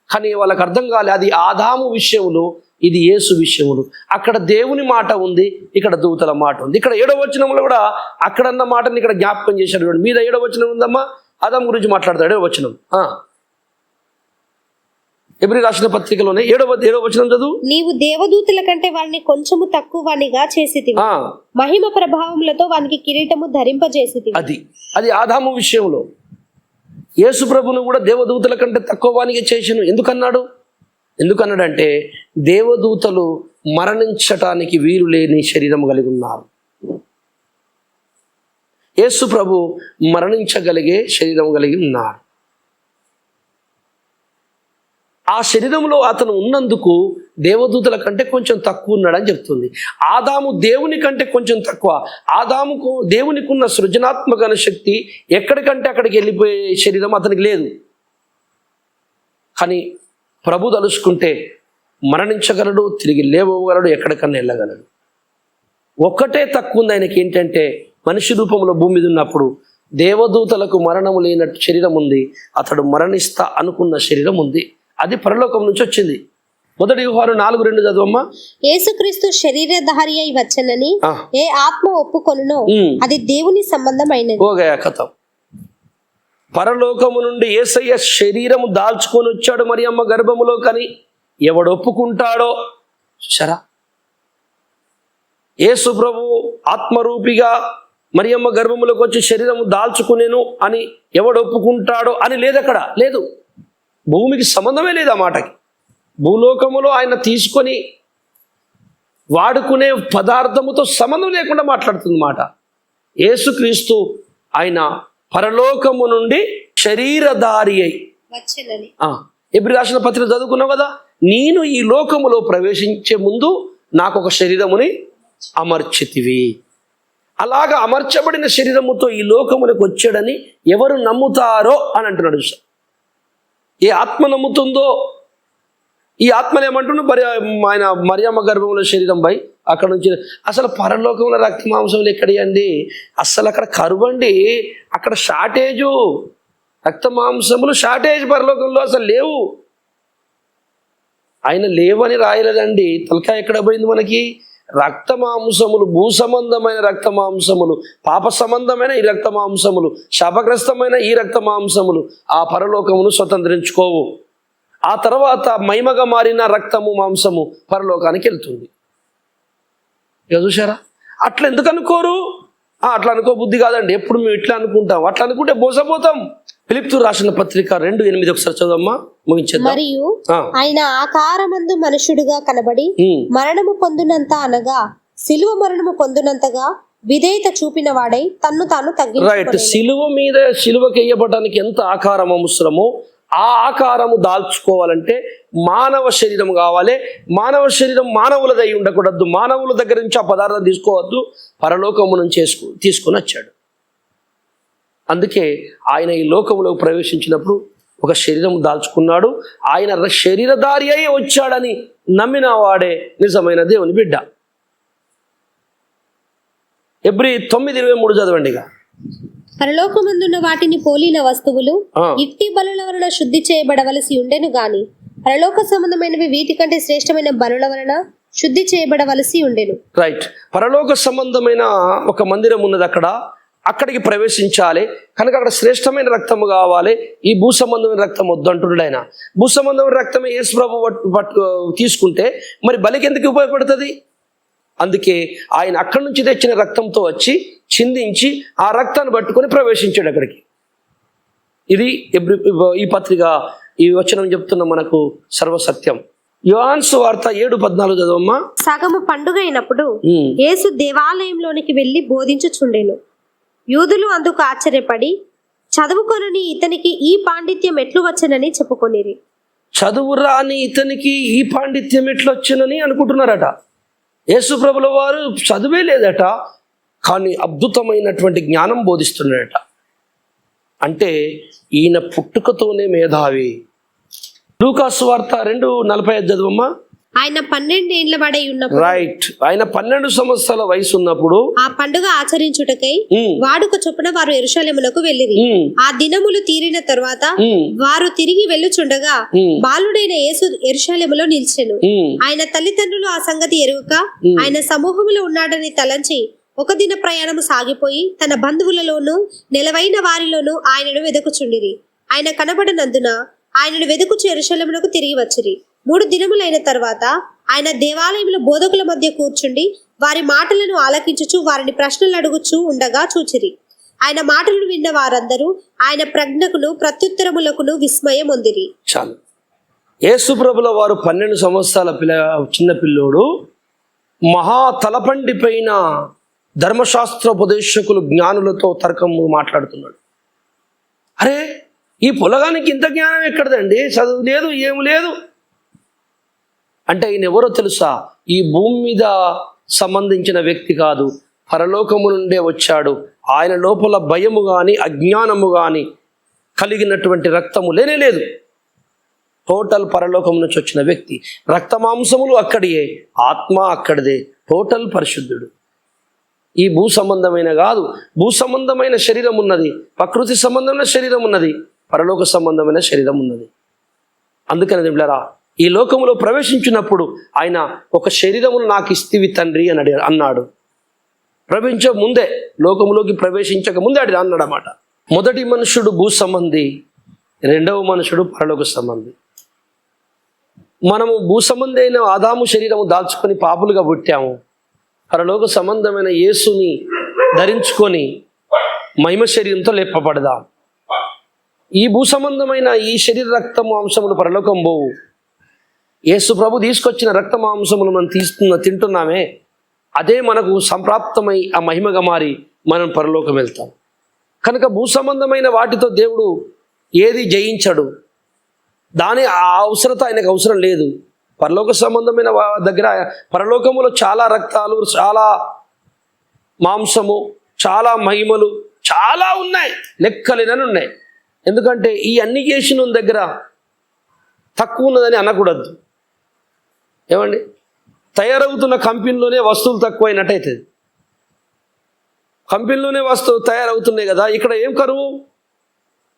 కానీ వాళ్ళకి అర్థం కాలే, అది ఆదాము విషయములు, ఇది యేసు విషయములు. అక్కడ దేవుని మాట ఉంది, ఇక్కడ దూతల మాట ఉంది. ఇక్కడ 7వ వచనంలో కూడా అక్కడన్న మాటని ఇక్కడ జ్ఞాపకం చేశాడు. మీద 7వ వచనం ఉందమ్మా, ఆదాము గురించి మాట్లాడతాడు. 7వ వచనం ఎబ్రీ రాసిన పత్రికలోనే 7వ వచనం చదువు. నీవు దేవదూతల కంటే వారిని కొంచెము తక్కువ వానిగా చేసితివి, మహిమ ప్రభావములతో వానికి కిరీటము ధరింపజేసితివి. అది ఆదాము విషయంలో. యేసు ప్రభును కూడా దేవదూతల కంటే తక్కువ వానిగా చేసిను. ఎందుకన్నాడంటే దేవదూతలు మరణించటానికి వీలు లేని శరీరం కలిగి ఉన్నారు. యేసు ప్రభు మరణించగలిగే శరీరం కలిగి ఉన్నారు. ఆ శరీరంలో అతను ఉన్నందుకు దేవదూతల కంటే కొంచెం తక్కువ ఉన్నాడని చెప్తుంది. ఆదాము దేవుని కంటే కొంచెం తక్కువ. ఆదాముకు దేవునికి ఉన్న సృజనాత్మక శక్తి ఎక్కడికంటే అక్కడికి వెళ్ళిపోయే శరీరం అతనికి లేదు. కానీ ప్రభు తలుచుకుంటే మరణించగలడు, తిరిగి లేవగలడు, ఎక్కడికన్నా వెళ్ళగలడు. ఒక్కటే తక్కువ ఉంది ఆయనకి, ఏంటంటే మనిషి రూపంలో భూమి మీద ఉన్నప్పుడు దేవదూతలకు మరణము లేనట్టు శరీరం ఉంది, అతడు మరణిస్తా అనుకున్న శరీరం ఉంది. అది పరలోకం నుంచి వచ్చింది. 1 యోహాను 4:2 చదవమ్మా. యేసుక్రీస్తు శరీరధారి అయి వచ్చనని ఏ ఆత్మ ఒప్పుకొనునో అది దేవుని సంబంధమైనది. కథం. పరలోకము నుండి యేసయ్య శరీరము దాల్చుకొని వచ్చాడు మరియమ్మ గర్భములో. కానీ ఎవడు ఒప్పుకుంటాడో చూసారా, యేసు ప్రభు ఆత్మరూపిగా మరియమ్మ గర్భములోకి వచ్చి శరీరము దాల్చుకునేను అని ఎవడు ఒప్పుకుంటాడో అని లేదు, అక్కడ లేదు. భూమికి సంబంధమే లేదు ఆ మాటకి. భూలోకములో ఆయన తీసుకొని వాడుకునే పదార్థముతో సంబంధం లేకుండా మాట్లాడుతుంది మాట. యేసుక్రీస్తు ఆయన పరలోకము నుండి శరీరధారి అయి ఎబ్రీ రాసిన పత్రిక చదువుకున్నావు కదా, నేను ఈ లోకములో ప్రవేశించే ముందు నాకు ఒక శరీరముని అమర్చితివి. అలాగా అమర్చబడిన శరీరముతో ఈ లోకములకు వచ్చాడని ఎవరు నమ్ముతారో అని అంటున్నాడు. ఏ ఆత్మ నమ్ముతుందో, ఈ ఆత్మలు ఏమంటున్నాడు, ఆయన మరియమ్మ గర్భంలో శరీరం పై అక్కడ నుంచి అసలు పరలోకంలో రక్త మాంసములు ఎక్కడి అసలు అక్కడ కరువండి, అక్కడ షార్టేజు, రక్త మాంసములు షార్టేజ్ పరలోకంలో అసలు లేవు. ఆయన లేవని రాయలేదండి. తలకాయ ఎక్కడ పోయింది మనకి? రక్త మాంసములు, భూ సంబంధమైన రక్త మాంసములు, పాప సంబంధమైన ఈ రక్త మాంసములు, శాపగ్రస్తమైన ఈ రక్త మాంసములు ఆ పరలోకమును స్వతంత్రించుకోవు. ఆ తర్వాత మహిమగా మారిన రక్తము మాంసము పరలోకానికి వెళ్తుంది. ఇక చూసారా, అట్లా ఎందుకు అనుకోరు? అట్లా అనుకో బుద్ధి కాదండి. ఎప్పుడు మేము ఇట్లా అనుకుంటాం, అట్లా అనుకుంటే మోసపోతాం. ఫిలిప్తు రాసిన పత్రిక 2:8 ఒకసారి చదవమ్మా, ముగించేద్దాం. మరియు ఆయన ఆకారమందు మనుషుడుగా కనబడి మరణము పొందునంత, అనగా సిలువ మరణము పొందునంతగా విధేయత చూపిన వాడై తన్ను తాను తగ్గించుకొనెను. రైట్. సిలువకి వేయబడడానికి ఎంత ఆకారం అవసరమో ఆ ఆకారము దాల్చుకోవాలంటే మానవ శరీరం కావాలి. మానవ శరీరం మానవులదై ఉండకూడదు. మానవుల దగ్గర నుంచి ఆ పదార్థం తీసుకోవద్దు, పరలోకము నుంచి తీసుకుని వచ్చాడు. అందుకే ఆయన ఈ లోకంలో ప్రవేశించినప్పుడు ఒక శరీరం దాల్చుకున్నాడు. ఆయన శరీరధారి అయి వచ్చాడని నమ్మిన వాడే నిజమైన దేవుని బిడ్డ. ఎబ్రీ 9:23 చదవండి. పరలోకమందున్న వాటిని పోలిన వస్తువులు ఇట్టి బలుల వలన శుద్ధి చేయబడవలసి ఉండెను గాని పరలోక సంబంధమైనవి వీటి కంటే శ్రేష్టమైన బలుల వలన శుద్ధి చేయబడవలసి ఉండెను. రైట్. పరలోక సంబంధమైన ఒక మందిరం ఉన్నది, అక్కడికి ప్రవేశించాలి కనుక అక్కడ శ్రేష్టమైన రక్తము కావాలి. ఈ భూ సంబంధమైన రక్తం వద్దు అంటున్నాడు ఆయన. భూ సంబంధమైన రక్తమే యేసు ప్రభు తీసుకుంటే మరి బలికి ఎందుకు ఉపయోగపడుతుంది? అందుకే ఆయన అక్కడి నుంచి తెచ్చిన రక్తంతో వచ్చి చిందించి ఆ రక్తాన్ని పట్టుకొని ప్రవేశించాడు అక్కడికి. ఇది ఈ పత్రిక ఈ వచనం చెప్తున్న మనకు సర్వసత్యం. యోహాను సువార్త 7:14 చదవమ్మా. సగము పండుగ అయినప్పుడు యేసు దేవాలయంలోనికి వెళ్ళి బోధించుచుండెను. యూదులు అందుకు ఆశ్చర్యపడి చదువుకొనని ఇతనికి ఈ పాండిత్యం ఎట్లు వచ్చనని చెప్పుకొనిరి. చదువు రాని ఇతనికి ఈ పాండిత్యం ఎట్లు వచ్చనని అనుకుంటున్నారట. యేసు ప్రభుల వారు చదువే లేదట, కానీ అద్భుతమైనటువంటి జ్ఞానం బోధిస్తున్నాడట. అంటే ఈయన పుట్టుకతోనే మేధావి. లూకా సువార్త 2:45 చదవమ్మా. ఆయన 12 ఏండ్ల వాడై ఉన్నప్పుడు రైట్. ఆయన 12 సంవత్సరాల వయసు ఉన్నప్పుడు ఆ పండుగ ఆచరించుటకై ఉమ్, వాడుక చొప్పున వారు యెరూషలేమునకు వెళ్ళిరి. ఉమ్, ఆ దినములు తీరిన తరువాత ఉమ్, వారు తిరిగి వెళ్ళుచుండగా ఉమ్, బాలుడైన యేసు యెరూషలేములో నిలిచెను. ఉమ్, ఆయన తల్లిదండ్రులు ఆ సంగతి ఎరుగక ఆయన సమూహములో ఉన్నాడని తలంచి ఒక దిన ప్రయాణము సాగిపోయి తన బంధువులలోను నెలవైన వారిలోను ఆయనను వెదకుచుండిరి. ఆయన కనబడనందున ఆయనను వెదకుచు యెరూషలేమునకు తిరిగి వచ్చిరి. 3 దినములైన తర్వాత ఆయన దేవాలయంలో బోధకుల మధ్య కూర్చుండి వారి మాటలను ఆలకించుచు వారిని ప్రశ్నలు అడుగుచూ ఉండగా చూచిరి. ఆయన మాటలను విన్న వారందరూ ఆయన ప్రజ్ఞకును ప్రత్యుత్తరములకును విస్మయం పొందిరి. చాలు. యేసు ప్రభుల వారు 12 సంవత్సరాల చిన్న పిల్లోడు మహా తలపండిపైన ధర్మశాస్త్రోపదేశకులు జ్ఞానులతో తర్కము మాట్లాడుతున్నాడు. అరే, ఈ పొలగానికి ఇంత జ్ఞానం ఎక్కడదండి? చదువు లేదు, ఏమి లేదు అంటే ఈయన ఎవరో తెలుసా? ఈ భూమి మీద సంబంధించిన వ్యక్తి కాదు, పరలోకము నుండే వచ్చాడు. ఆయన లోపల భయము కానీ అజ్ఞానము కానీ కలిగినటువంటి రక్తము లేనే లేదు. టోటల్ పరలోకం నుంచి వచ్చిన వ్యక్తి. రక్తమాంసములు అక్కడియే, ఆత్మ అక్కడిదే. టోటల్ పరిశుద్ధుడు. ఈ భూ సంబంధమైన కాదు, భూ సంబంధమైన శరీరం ఉన్నది, ప్రకృతి సంబంధమైన శరీరం ఉన్నది, పరలోక సంబంధమైన శరీరం ఉన్నది. అందుకని దేవులారా, ఈ లోకములో ప్రవేశించినప్పుడు ఆయన ఒక శరీరమును నాకు ఇస్తివి తండ్రి అని అన్నాడు. ప్రవేశించక ముందే, లోకములోకి ప్రవేశించక ముందే అన్నాడు అన్నమాట. మొదటి మనుషుడు భూ సంబంధి, రెండవ మనుషుడు పరలోక సంబంధి. మనము భూ సంబంధి అయిన ఆదాము శరీరము దాల్చుకొని పాపులుగా పుట్టాము. పరలోక సంబంధమైన యేసుని ధరించుకొని మహిమ శరీరంతో లేపబడదాం. ఈ భూ సంబంధమైన ఈ శరీర రక్త మాంసములు పరలోకం పోవు. యేసు ప్రభు తీసుకొచ్చిన రక్త మాంసములు మనం తింటున్నామే, అదే మనకు సంప్రాప్తమై ఆ మహిమగా మారి మనం పరలోకం వెళ్తాం. కనుక భూ సంబంధమైన వాటితో దేవుడు ఏది జయించడు. దాని ఆ అవసరత ఆయనకు అవసరం లేదు. పరలోక సంబంధమైన దగ్గర పరలోకములో చాలా రక్తాలు, చాలా మాంసము, చాలా మహిమలు చాలా ఉన్నాయి, లెక్కలేనని ఉన్నాయి. ఎందుకంటే ఈ అన్ని చేసిన దగ్గర తక్కువ ఉన్నదని అనకూడదు. ఏమండి, తయారవుతున్న కంపెనీలోనే వస్తువులు తక్కువైనట్టయితుంది. కంపెనీలోనే వస్తువులు తయారవుతున్నాయి కదా, ఇక్కడ ఏం కరువు?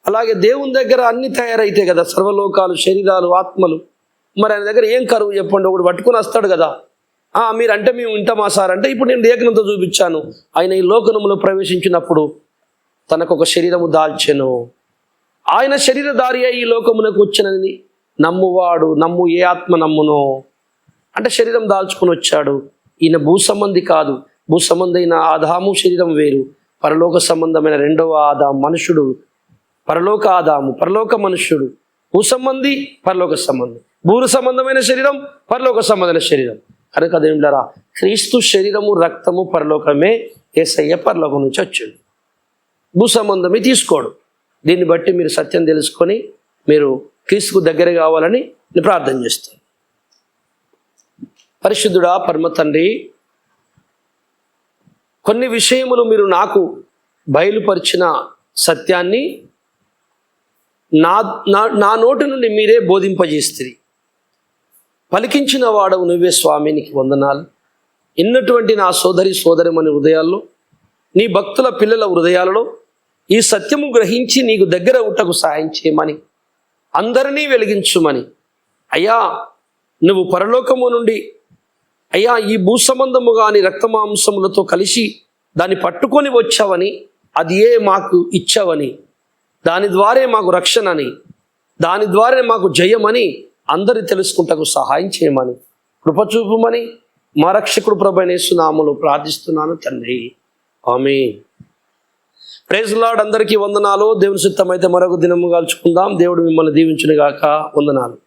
అలాగే దేవుని దగ్గర అన్ని తయారైతాయి కదా, సర్వలోకాలు, శరీరాలు, ఆత్మలు. మరి ఆయన దగ్గర ఏం కరువు చెప్పండి? ఒకడు పట్టుకొని వస్తాడు కదా. మీరంటే మేము వింటామా సార్ అంటే, ఇప్పుడు నేను లేఖనంతో చూపించాను. ఆయన ఈ లోకములో ప్రవేశించినప్పుడు తనకు ఒక శరీరము దాల్చెను. ఆయన శరీరధారి అయి ఈ లోకమునకు వచ్చినది నమ్ము ఏ ఆత్మ నమ్మునో అంటే శరీరం దాల్చుకొని వచ్చాడు. ఈయన భూ సంబంధి కాదు. భూ సంబంధమైన ఆదాము శరీరం వేరు, పరలోక సంబంధమైన రెండవ ఆదాము మనుషుడు, పరలోక ఆదాము, పరలోక మనుష్యుడు. భూ సంబంధి, పరలోక సంబంధి. భూ సంబంధమైన శరీరం, పరలోక సంబంధమైన శరీరం. కనుక దేవులారా, క్రీస్తు శరీరము రక్తము పరలోకమే. యేసయ్య పరలోకం నుంచి వచ్చాడు, భూ సంబంధమే తీసుకోడు. దీన్ని బట్టి మీరు సత్యం తెలుసుకొని మీరు క్రీస్తుకు దగ్గర కావాలని నేను ప్రార్థన చేస్తాను. పరిశుద్ధుడా, పరమ తండ్రి, కొన్ని విషయములు మీరు నాకు బయలుపరిచిన సత్యాన్ని నా నోటి నుండి మీరే బోధింపజేస్తుంది. పలికించిన వాడవు నువ్వే స్వామి, నీకు వందనాలు. ఇన్నటువంటి నా సోదరిమణి హృదయాల్లో, నీ భక్తుల పిల్లల హృదయాలలో ఈ సత్యము గ్రహించి నీకు దగ్గర ఉంటకు సహాయం చేయమని, అందరినీ వెలిగించుమని. అయ్యా, నువ్వు పరలోకము నుండి అయ్యా ఈ భూ సంబంధము కానీ రక్తమాంసములతో కలిసి దాన్ని పట్టుకొని వచ్చావని, అది మాకు ఇచ్చావని, దాని ద్వారే మాకు రక్షణని, దాని ద్వారే మాకు జయమని అందరి తెలుసుకుంటకు సహాయం చేయమని, కృపచూపుమని మా రక్షకుడు ప్రభువైన యేసు నామములో ప్రార్థిస్తున్నాను తండ్రి, ఆమేన్. Praise lord. అందరికీ వందనాలు. దేవుని చిత్తమైతే మరొక దినము కలుసుకుందాం. దేవుడు మిమ్మల్ని దీవించును గాక. వందనాలు.